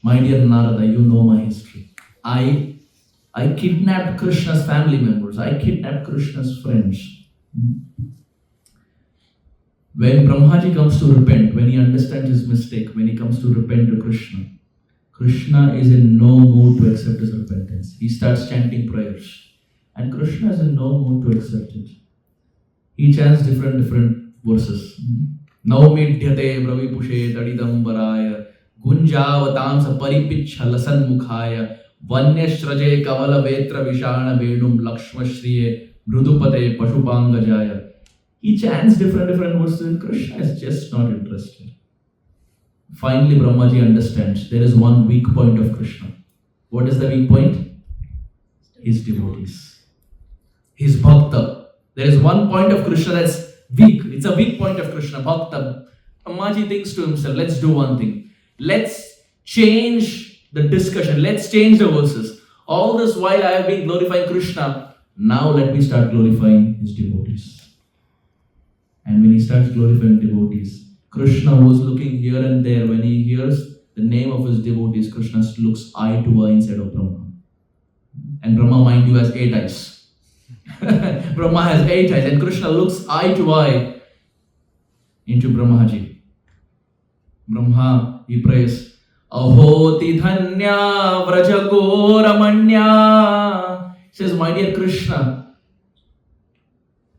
Speaker 1: my dear Narada, you know my history. I kidnapped Krishna's family members. I kidnapped Krishna's friends. When Brahmaji comes to repent, when he understands his mistake, when he comes to repent to Krishna, Krishna is in no mood to accept his repentance. He starts chanting prayers. And Krishna is in no mood to accept it. He chants different verses. Naumidhyate bravipushe tadidambaraya gunjavatamsa paripichha lasanmukhaya vanyashraje kavala vetra vishana venum lakshmashriye mrudupate pashupangajaya. He chants different verses and Krishna is just not interested. Finally, Brahmaji understands there is one weak point of Krishna. What is the weak point? His devotees. His bhakta. There is one point of Krishna that's weak. It's a weak point of Krishna, bhakta. Brahmaji thinks to himself, let's do one thing. Let's change the discussion. Let's change the verses. All this while I have been glorifying Krishna, now let me start glorifying his devotees. And when he starts glorifying devotees, Krishna was looking here and there. When he hears the name of his devotees, Krishna looks eye to eye inside of Brahma. And Brahma, mind you, has 8 eyes. Brahma has 8 eyes and Krishna looks eye to eye into Brahmaji. Brahma, he prays, Ahoti dhanya vrajagoramanya. He says, my dear Krishna,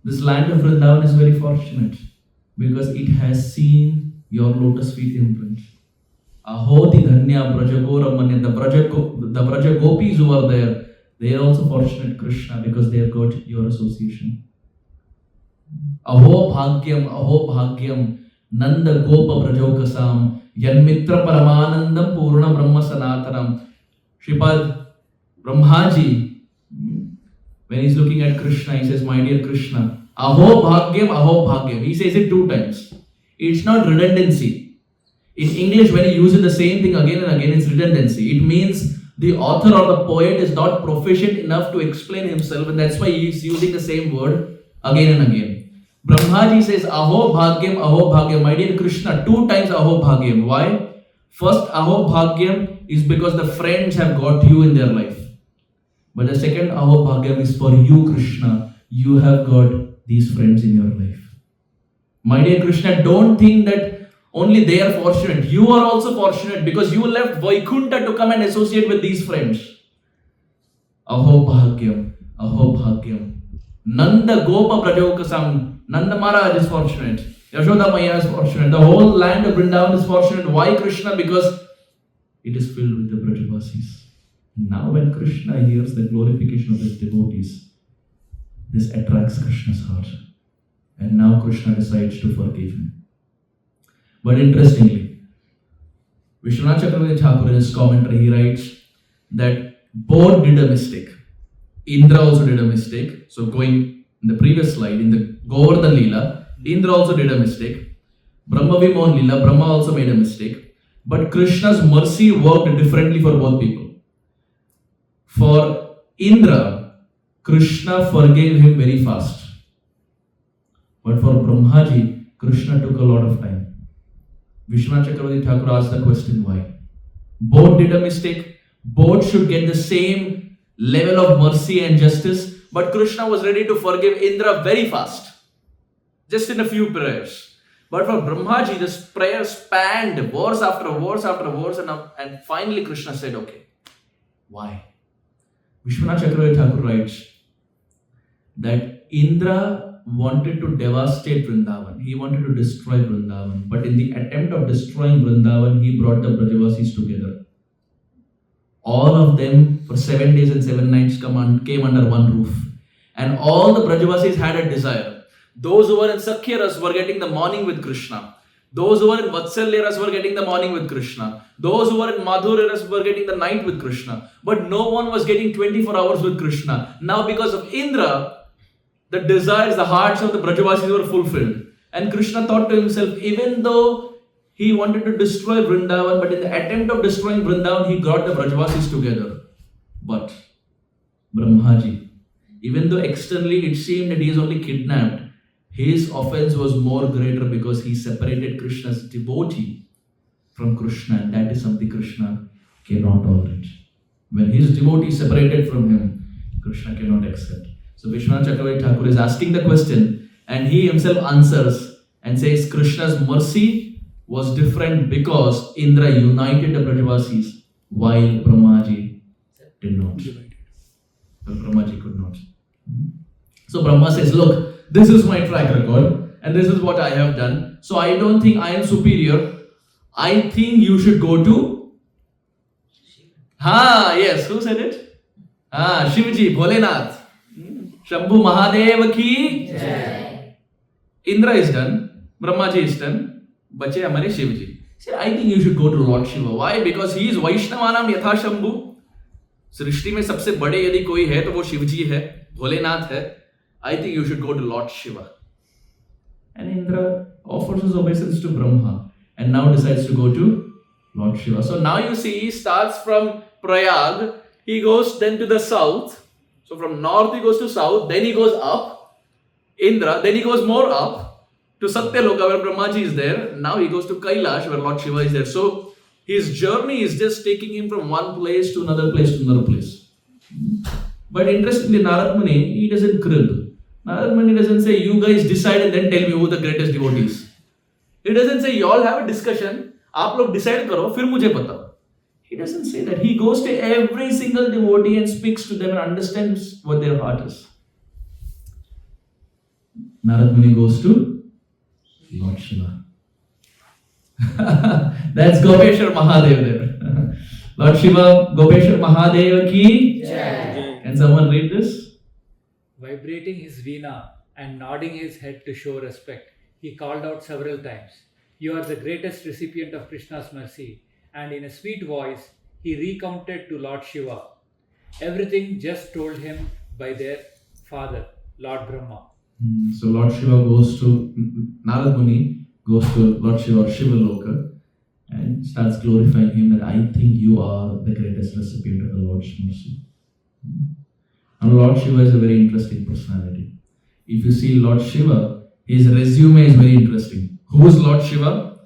Speaker 1: this land of Vrindavan is very fortunate because it has seen your lotus feet imprint. Ahoti dhanya vrajagoramanya. The Vraja gopis who are there, they are also fortunate, Krishna, because they have got your association. Aho bhagyam, Nanda Gopa Brajokasam Yanmitra Paramanandam Purna Brahma Sanatanam. Shripad Brahmaji, when he's looking at Krishna, he says, my dear Krishna, Aho Bhagyam. He says it 2 times. It's not redundancy. In English, when you use the same thing again and again, it's redundancy. It means the author or the poet is not proficient enough to explain himself, and that's why he is using the same word again and again. Brahmaji says, Aho Bhagyam, my dear Krishna, 2 times Aho Bhagyam. Why? First, Aho Bhagyam is because the friends have got you in their life. But the second Aho Bhagyam is for you, Krishna. You have got these friends in your life. My dear Krishna, don't think that only they are fortunate. You are also fortunate because you left Vaikuntha to come and associate with these friends. Aho Bhagyam, Aho Bhagyam. Nanda Gopa Brajokasam. Nanda Maharaj is fortunate. Yashoda Maya is fortunate. The whole land of Vrindavan is fortunate. Why Krishna? Because it is filled with the Brajavasis. Now when Krishna hears the glorification of his devotees, this attracts Krishna's heart. And now Krishna decides to forgive him. But interestingly, Vishwanath Chakravarti Thakur in his commentary, he writes that both did a mistake. Indra also did a mistake. So going in the previous slide, in the Govardhan Leela, Indra also did a mistake. Brahma Vimohan Leela, Brahma also made a mistake. But Krishna's mercy worked differently for both people. For Indra, Krishna forgave him very fast. But for Brahmaji, Krishna took a lot of time. Vishwanath Chakravarti Thakur asked the question, why? Both did a mistake. Both should get the same level of mercy and justice. But Krishna was ready to forgive Indra very fast. Just in a few prayers. But for Brahmaji, this prayer spanned verse after verse after verse. And finally Krishna said, okay, why? Vishwanath Chakravarti Thakur writes that Indra wanted to devastate Vrindavan. He wanted to destroy Vrindavan. But in the attempt of destroying Vrindavan, he brought the Brajavasis together. All of them for 7 days and 7 nights came under one roof. And all the Brajavasis had a desire. Those who were in Sakhya were getting the morning with Krishna. Those who were in Vatsalya were getting the morning with Krishna. Those who were in Madhurya were getting the night with Krishna. But no one was getting 24 hours with Krishna. Now because of Indra, the desires, the hearts of the Brajavasis were fulfilled. And Krishna thought to himself, even though he wanted to destroy Vrindavan, but in the attempt of destroying Vrindavan, he got the Brajavasis together. But Brahmaji, even though externally it seemed that he is only kidnapped, his offense was more greater because he separated Krishna's devotee from Krishna, and that is something Krishna cannot tolerate. When his devotee is separated from him, Krishna cannot accept. So Vishwanath Chakravarti Thakur is asking the question, and he himself answers and says Krishna's mercy was different because Indra united the Brajavasis while Brahmaji did not. But Brahmaji could not. So Brahma says, look, this is my track record and this is what I have done. So I don't think I am superior. I think you should go to... yes, who said it? Shivji, Bholenath. Shambhu Mahadev ki Jai. Indra is done, Brahmaji is done, bache hamare Shivji. See, I think you should go to Lord Shiva. Why? Because he is Vaishnavanam Yatha Shambhu. सृष्टि में सबसे बड़े यदि कोई है तो वो शिवजी है, भोलेनाथ है. I think you should go to Lord Shiva. And Indra offers his obeisance to Brahma and now decides to go to Lord Shiva. So now you see he starts from Prayag, he goes then to the south. So from north he goes to south, then he goes up, Indra, then he goes more up to Satyaloka where Brahmaji is there. Now he goes to Kailash where Lord Shiva is there. So his journey is just taking him from one place to another place to another place. But interestingly, Narad Muni, he doesn't crib. Narad Muni doesn't say, you guys decide and then tell me who the greatest devotees. He doesn't say, you all have a discussion, aap log decide karo, fir mujhe batao. He doesn't say that. He goes to every single devotee and speaks to them and understands what their heart is. Narad Muni goes to Lord Shiva. That's Gopeshwar Mahadev there. Lord Shiva, Gopeshwar Mahadev ki Jai. Can someone read this?
Speaker 9: Vibrating his veena and nodding his head to show respect, he called out several times,
Speaker 2: You are the greatest recipient of Krishna's mercy. And in a sweet voice, he recounted to Lord Shiva everything just told him by their father, Lord Brahma.
Speaker 1: So Lord Shiva goes to, Narad Muni goes to Lord Shiva or Shiva Loka and starts glorifying him that I think you are the greatest recipient of the Lord's mercy. And Lord Shiva is a very interesting personality. If you see Lord Shiva, his resume is very interesting. Who is Lord Shiva?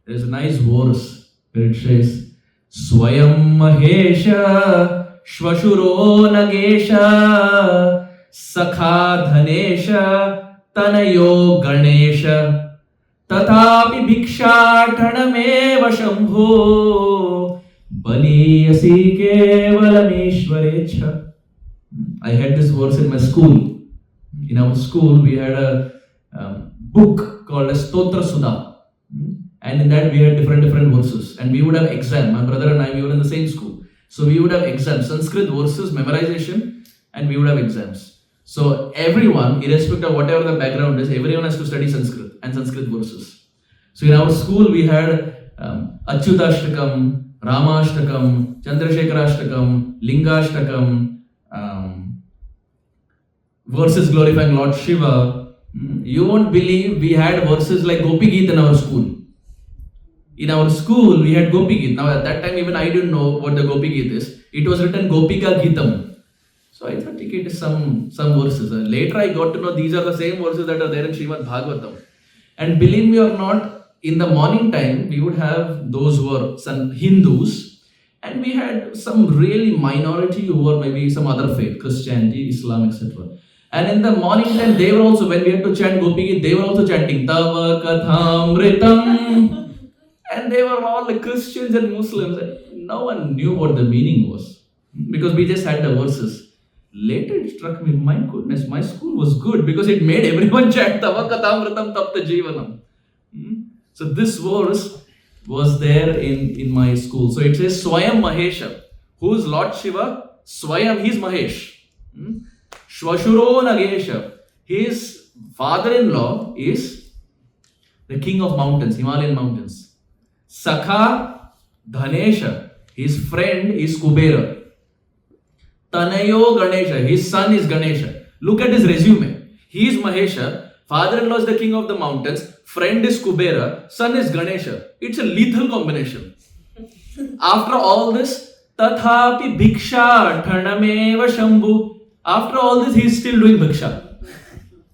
Speaker 1: There is a nice verse where it says, Swayam Mahesha Shvashuro Nagesha Sakhā Dhanesha Tanayo Ganesha Tatapi Bhikshatanameva Shambho Baliyasi Kevalameshwarecha. I had this verse in my school. In our school, we had a book called as Stotra Sudha. And in that, we had different verses. And we would have exam. My brother and I, we were in the same school. So we would have exams, Sanskrit verses, memorization, and we would have exams. So everyone, irrespective of whatever the background is, everyone has to study Sanskrit and Sanskrit verses. So in our school, we had Achyutashtakam, Ramashtakam, Chandrasekharashtakam, Lingashtakam, verses glorifying Lord Shiva. You won't believe we had verses like Gopi Geet in our school. In our school, we had Gopi Geet. Now at that time, even I didn't know what the Gopi Geet is. It was written Gopika Geetam. So I thought it is some verses. Later I got to know these are the same verses that are there in Srimad Bhāgavatāmṛtam. And believe me or not, in the morning time, we would have those who were some Hindus, and we had some really minority who were maybe some other faith, Christianity, Islam, etc. And in the morning time, they were also, when we had to chant Gopi Geet, they were also chanting Tava Kathamritam. And they were all like Christians and Muslims. And no one knew what the meaning was because we just had the verses. Later it struck me, my goodness, my school was good because it made everyone chant Tava Kathamritam Tapta Jivanam. So this verse was there in my school. So it says Swayam Mahesha. Who is Lord Shiva? Swayam, he is Mahesh. Shvashuro Nagesha. His father-in-law is the king of mountains, Himalayan mountains. Sakhā Dhanesha. His friend is Kubera. Tanayo Ganesha. His son is Ganesha. Look at his resume. He is Mahesha. Father-in-law is the king of the mountains. Friend is Kubera. Son is Ganesha. It's a lethal combination. After all this, Tathapi Bhiksha Thanameva Shambhu. After all this, he is still doing Bhiksha.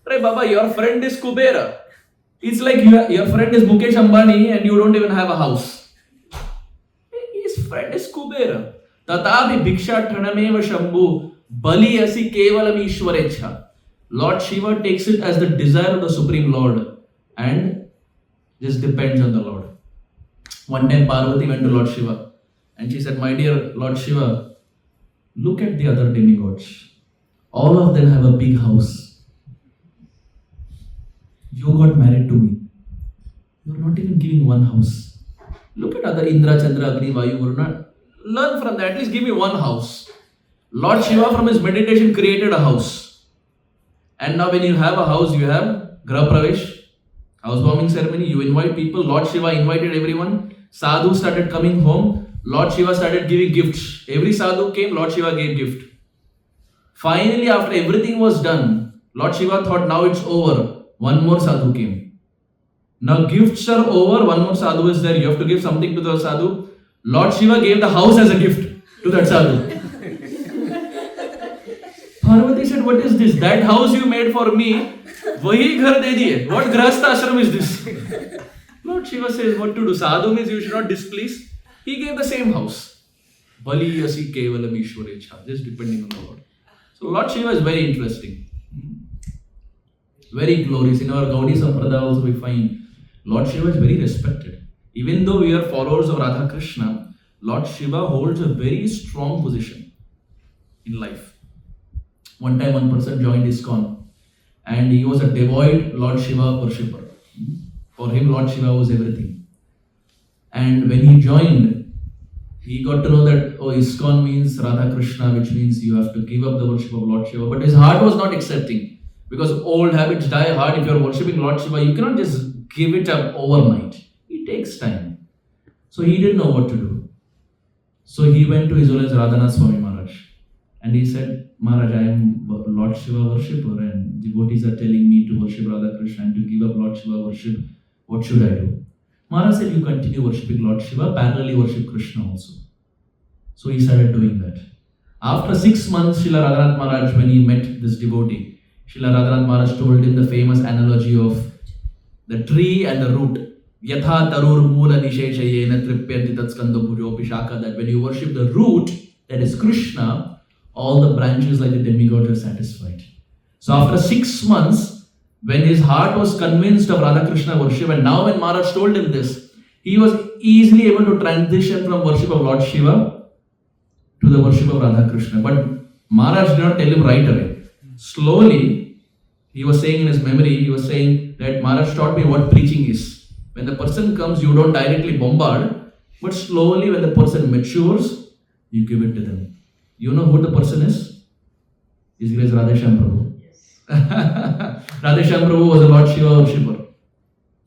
Speaker 1: Hey Baba, your friend is Kubera. It's like your friend is Mukesh Ambani and you don't even have a house. His friend is Kubera. Tatapi Bhiksha Thanameva Shambhu Bali Asi Kevalam Ishwarecha. Lord Shiva takes it as the desire of the Supreme Lord and just depends on the Lord. One time Parvati went to Lord Shiva and she said, my dear Lord Shiva, look at the other demigods. All of them have a big house. You got married to me. You are not even giving one house. Look at other Indra, Chandra, Agni, Vayu, Varuna. Learn from that. At least give me one house. Lord Shiva from his meditation created a house. And now when you have a house, you have Graha Pravesh, housewarming ceremony. You invite people. Lord Shiva invited everyone. Sadhu started coming home. Lord Shiva started giving gifts. Every sadhu came, Lord Shiva gave gift. Finally, after everything was done, Lord Shiva thought now it's over. One more sadhu came. Now gifts are over, one more sadhu is there. You have to give something to the sadhu. Lord Shiva gave the house as a gift to that sadhu. Parvati said, what is this? That house you made for me, wahi ghar de diye. What grahastha ashram is this? Lord Shiva says what to do. Sadhu means you should not displease. He gave the same house. Bali Asi Kevalam Ishwarecha. Just depending on the Lord. So Lord Shiva is very interesting. Very glorious. In our Gaudiya Sampradaya also we find Lord Shiva is very respected. Even though we are followers of Radha Krishna, Lord Shiva holds a very strong position in life. One time one person joined ISKCON and he was a devout Lord Shiva worshipper. For him Lord Shiva was everything. And when he joined, he got to know that ISKCON means Radha Krishna, which means you have to give up the worship of Lord Shiva. But his heart was not accepting. Because old habits die hard. If you are worshipping Lord Shiva, you cannot just give it up overnight. It takes time. So he didn't know what to do. So he went to His Holiness Radhanath Swami Maharaj and he said, Maharaj, I am Lord Shiva worshipper and devotees are telling me to worship Radha Krishna and to give up Lord Shiva worship. What should I do? Maharaj said, you continue worshipping Lord Shiva, parallelly worship Krishna also. So he started doing that. After 6 months, Srila Radhanath Maharaj, when he met this devotee, Srila Radhanath Maharaj told him the famous analogy of the tree and the root. Yatha tarur moola nisheshayena tripyanti tatskando pujo pishaka. That when you worship the root, that is Krishna, all the branches like the demigod are satisfied. So after 6 months, when his heart was convinced of Radha Krishna worship, and now when Maharaj told him this, he was easily able to transition from worship of Lord Shiva to the worship of Radha Krishna. But Maharaj did not tell him right away. Slowly, he was saying in his memory, he was saying that Maharaj taught me what preaching is. When the person comes, you don't directly bombard, but slowly when the person matures, you give it to them. You know who the person is? His Grace Radheshyam Prabhu. Yes. Radheshyam Prabhu was a Lord Shiva worshipper.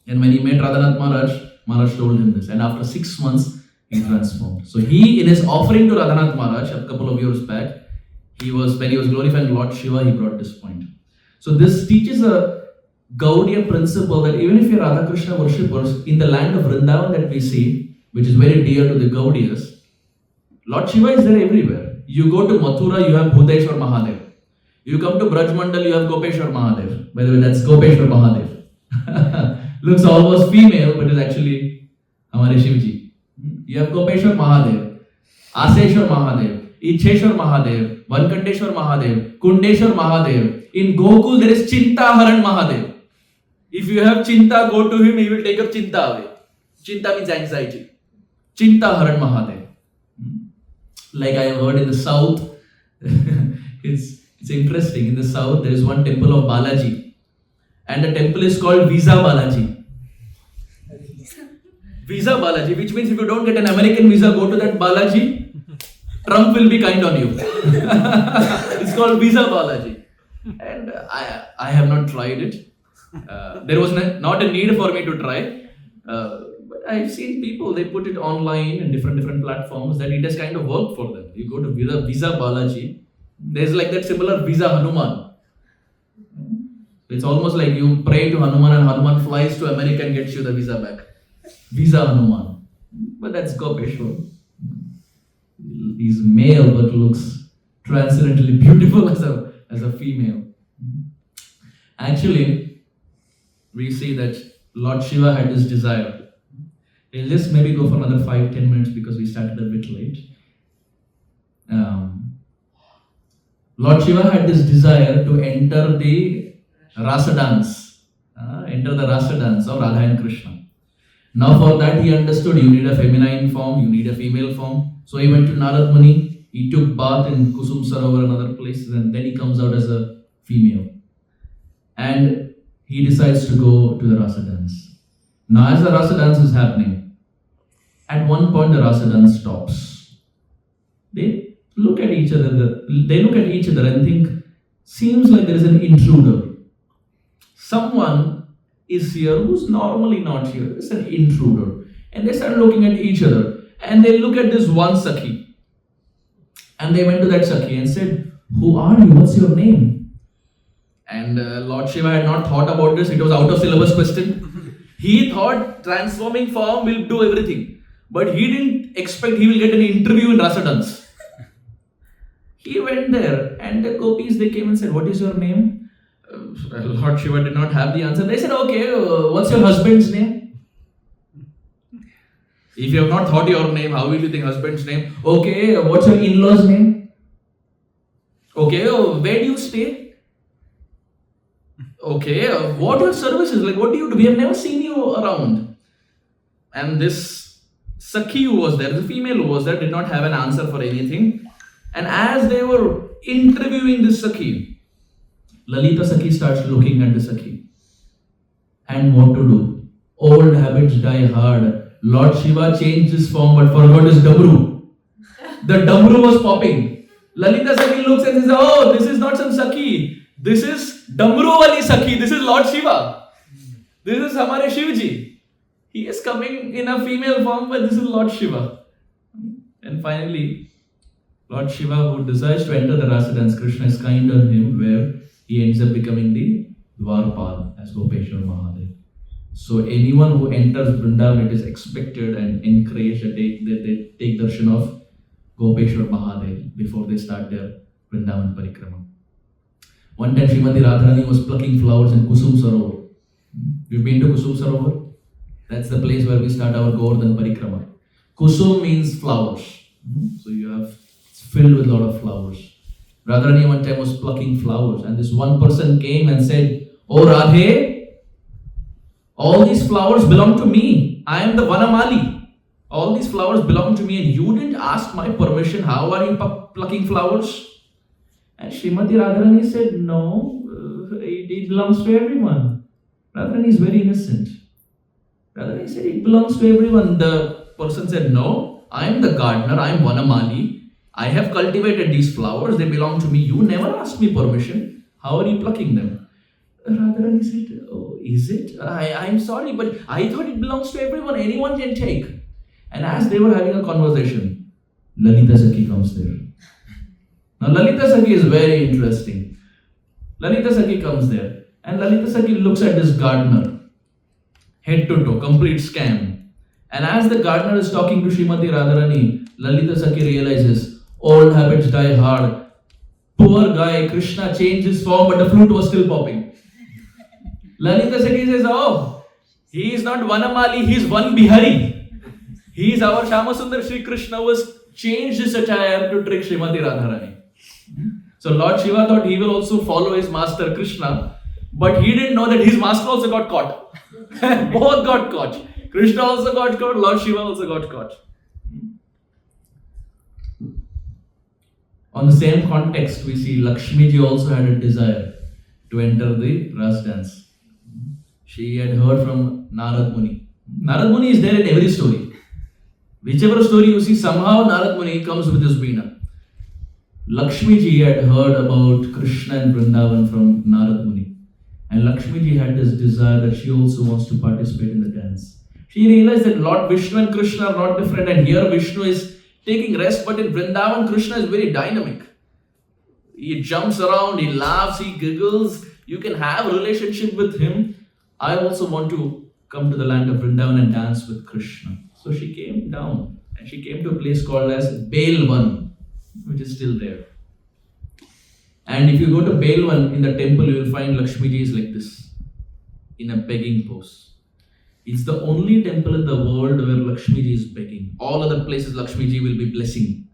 Speaker 1: And when he met Radhanath Maharaj, Maharaj told him this. And after 6 months, he transformed. So he, in his offering to Radhanath Maharaj a couple of years back, when he was glorifying Lord Shiva, he brought this point. So this teaches a Gaudiya principle that even if you're Radha Krishna worshippers, in the land of Vrindavan that we see, which is very dear to the Gaudiyas, Lord Shiva is there everywhere. You go to Mathura, you have Bhuteshwar Mahadev. You come to Braj Mandal, you have Gopeshwar Mahadev. By the way, that's Gopeshwar Mahadev. Looks almost female, but is actually Hamare Shivji. You have Gopeshwar Mahadev, Aseshwar Mahadev, Icheshwar Mahadev, Vankanteshwar Mahadev, Kundeshwar Mahadev. In Gokul, there is Chinta Haran Mahadev. If you have Chinta, go to him, he will take your Chinta away. Chinta means anxiety. Chinta Haran Mahadev. Like I have heard in the south, it's interesting. In the south, there is one temple of Balaji. And the temple is called Visa Balaji. Visa Balaji, which means if you don't get an American visa, go to that Balaji, Trump will be kind on you. It's called Visa Balaji. And I have not tried it. There was not a need for me to try. But I've seen people, they put it online in different platforms that it has kind of worked for them. You go to Visa Balaji, there's like that similar Visa Hanuman. It's almost like you pray to Hanuman and Hanuman flies to America and gets you the visa back. Visa Hanuman. But that's Gopeshwar. He's male but looks transcendently beautiful as a female. Actually, we see that Lord Shiva had this desire. We'll just maybe go for another 5-10 minutes because we started a bit late. Lord Shiva had this desire to enter the rasa dance. Enter the rasa dance of Radha and Krishna. Now for that he understood you need a feminine form, you need a female form. So he went to Narad Muni, he took bath in Kusum Sarovar and other places, and then he comes out as a female. And he decides to go to the rasa dance. Now as the rasa dance is happening, at one point the rasa dance stops. They look at each other and think, seems like there is an intruder. Someone is here who's normally not here. It's an intruder. And they start looking at each other. And they look at this one Sakhi. And they went to that Sakhi and said, who are you? What's your name? And Lord Shiva had not thought about this. It was out of syllabus question. He thought transforming form will do everything. But he didn't expect he will get an interview in Rasa dance. He went there and the gopis, they came and said, what is your name? Lord Shiva did not have the answer. They said, okay, what's your husband's name? If you have not thought your name, how will you think husband's name? Okay, what's your in-law's name? Okay, where do you stay? Okay, what are your services? Like, what do you do? We have never seen you around. And this Sakhi who was there, the female who was there, did not have an answer for anything. And as they were interviewing this Sakhi, Lalita Sakhi starts looking at the Sakhi. And what to do? Old habits die hard. Lord Shiva changed his form but forgot his Dabru. The Dabru was popping. Lalita Sakhi looks and says, oh, this is not some Sakhi. This is Damru Wali Sakhi. This is Lord Shiva. This is Hamare Shivji. He is coming in a female form, but this is Lord Shiva. And finally, Lord Shiva, who desires to enter the rasa dance, Krishna is kind on him, where he ends up becoming the Dwarpal as Gopeshwar Mahadev. So anyone who enters Vrindavan, it is expected and encouraged that they take darshan of Gopeshwar Mahadev before they start their Vrindavan Parikrama. One time Srimati Radharani was plucking flowers in Kusum Sarovar. You've been to Kusum Sarovar? That's the place where we start our Govardhan Parikrama. Kusum means flowers. So it's filled with a lot of flowers. Radharani one time was plucking flowers, and this one person came and said, "Oh Radhe, all these flowers belong to me. I am the Vanamali. All these flowers belong to me, and you didn't ask my permission. How are you plucking flowers?" And Srimati Radharani said, "No, it belongs to everyone." Radharani is very innocent. Radharani said, "It belongs to everyone." The person said, "No, I am the gardener. I am Vanamali. I have cultivated these flowers. They belong to me. You never asked me permission. How are you plucking them?" Radharani said, "Oh, is it? I'm sorry, but I thought it belongs to everyone. Anyone can take." And as they were having a conversation, Lalita Sakhi comes there. Now Lalita Sakhi is very interesting. Lalita Sakhi comes there, and Lalita Sakhi looks at this gardener, head to toe, complete scam. And as the gardener is talking to Srimati Radharani, Lalita Sakhi realizes, old habits die hard. Poor guy, Krishna changed his form, but the flute was still popping. Lalita Sakhi says, "Oh, he is not Vanamali, he is Van Bihari. He is our Shyamasundar Shri Krishna who has changed his attire to trick Srimati Radharani." So Lord Shiva thought he will also follow his master Krishna, but he didn't know that his master also got caught. Both got caught. Krishna also got caught, Lord Shiva also got caught. On the same context, we see Lakshmi ji also had a desire to enter the Ras dance. She had heard from Narad Muni. Narad Muni is there in every story. Whichever story you see, somehow Narad Muni comes with his veena. Lakshmi ji had heard about Krishna and Vrindavan from Narad Muni. And Lakshmi ji had this desire that she also wants to participate in the dance. She realized that Lord Vishnu and Krishna are not different, and here Vishnu is taking rest, but in Vrindavan, Krishna is very dynamic. He jumps around, he laughs, he giggles. You can have a relationship with him. I also want to come to the land of Vrindavan and dance with Krishna. So she came down, and she came to a place called as Belvan, which is still there. And if you go to Belvan in the temple, you will find Lakshmi ji is like this, in a begging pose. It's the only temple in the world where Lakshmi ji is begging. All other places Lakshmi ji will be blessing.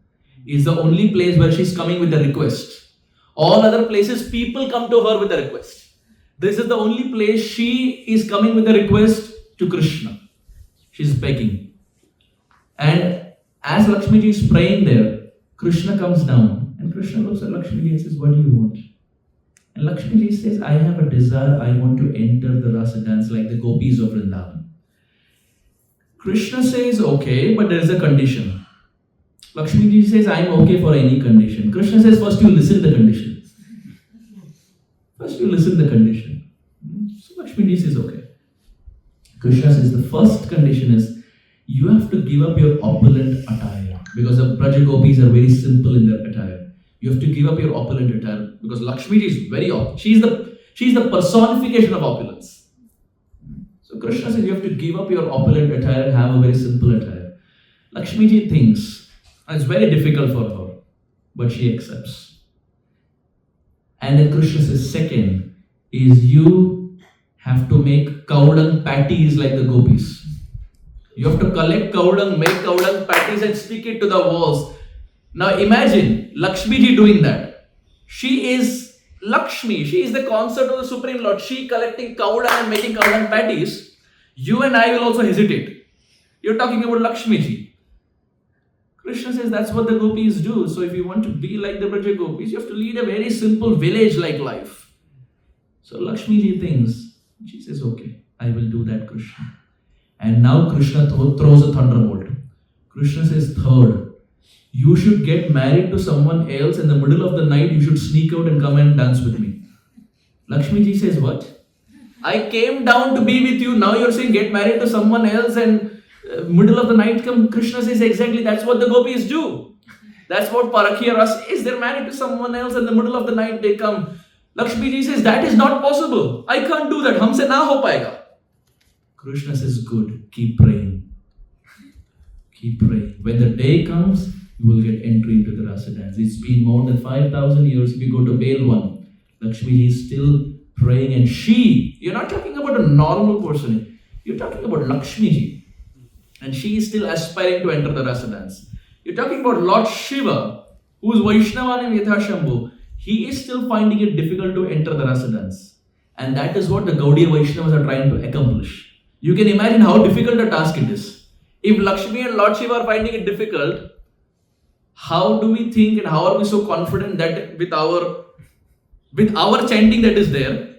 Speaker 1: It's the only place where she's coming with a request. All other places, people come to her with a request. This is the only place she is coming with a request to Krishna. She's begging. And as Lakshmi ji is praying there, Krishna comes down, and Krishna looks at Lakshmi ji and says, "What do you want?" And Lakshmi ji says, "I have a desire, I want to enter the rasa dance like the gopis of Vrindavan." Krishna says, "Okay, but there is a condition." Lakshmi ji says, "I am okay for any condition." Krishna says, "First you listen the condition." First you listen the condition. So Lakshmi ji says, "Okay." Krishna says, "The first condition is, you have to give up your opulent attire, because the Braja gopis are very simple in their attire. You have to give up your opulent attire, because Lakshmi ji is very she's the personification of opulence. So Krishna says, you have to give up your opulent attire and have a very simple attire. Lakshmi ji thinks, and it's very difficult for her, but she accepts. And then Krishna says, second is, you have to make cow dung patties like the gopis. You have to collect cow dung, make cow dung patties and stick it to the walls. Now imagine Lakshmi ji doing that. She is Lakshmi. She is the consort of the Supreme Lord. She collecting cow dung and making cow dung patties. You and I will also hesitate. You're talking about Lakshmi ji. Krishna says that's what the gopis do. So if you want to be like the Braja gopis, you have to lead a very simple village-like life. So Lakshmi ji thinks, she says, okay, I will do that, Krishna. And now Krishna throws a thunderbolt. Krishna says, third, you should get married to someone else in the middle of the night. You should sneak out and come and dance with me. Lakshmi ji says, what? I came down to be with you. Now you're saying get married to someone else and middle of the night come. Krishna says exactly that's what the gopis do. That's what Parakhiya Rasa is. They're married to someone else and in the middle of the night they come. Lakshmi ji says that is not possible. I can't do that. Humse na ho payega. Krishna says good. Keep praying. Keep praying. When the day comes, you will get entry into the rasa dance. It's been more than 5,000 years. If you go to Bale 1, Lakshmi ji is still praying, and you're not talking about a normal person, you're talking about Lakshmi ji, and she is still aspiring to enter the rasa dance. You're talking about Lord Shiva, who is Vaishnavanam Yathashambhu. He is still finding it difficult to enter the rasa dance. And that is what the Gaudiya Vaishnavas are trying to accomplish. You can imagine how difficult a task it is. If Lakshmi and Lord Shiva are finding it difficult, how do we think and how are we so confident that with our chanting that is there,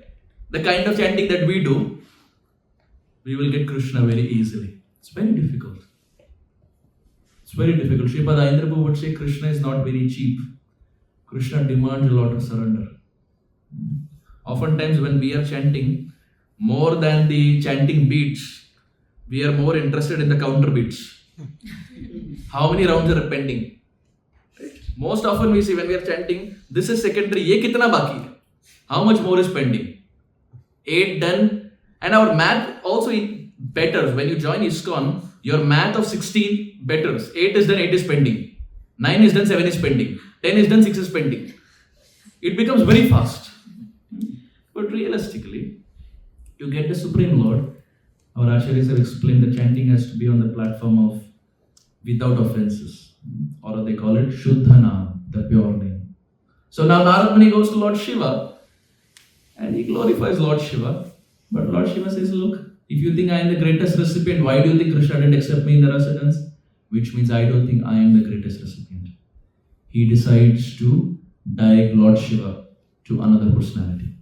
Speaker 1: the kind of chanting that we do, we will get Krishna very easily. It's very difficult. It's very difficult. Sripad Aindraprabhu would say Krishna is not very cheap. Krishna demands a lot of surrender. Oftentimes when we are chanting, more than the chanting beats, we are more interested in the counter beats. How many rounds are pending? Most often we see when we are chanting, this is secondary, ye kitna baki hai? How much more is pending? 8 done. And our math also betters. When you join ISKCON, your math of 16 betters. 8 is done, 8 is pending. 9 is done, 7 is pending. 10 is done, 6 is pending. It becomes very fast. But realistically, to get the Supreme Lord, our Acharyas have explained the chanting has to be on the platform of without offenses. Or they call it Shuddhanam, the pure name. So now Narad Muni goes to Lord Shiva and he glorifies Lord Shiva. But Lord Shiva says, look, if you think I am the greatest recipient, why do you think Krishna didn't accept me in the rasa dance? Which means I don't think I am the greatest recipient. He decides to direct Lord Shiva to another personality.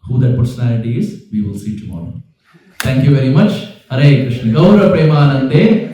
Speaker 1: Who that personality is, we will see tomorrow. Thank you very much. Hare Krishna. Gaura Premanande.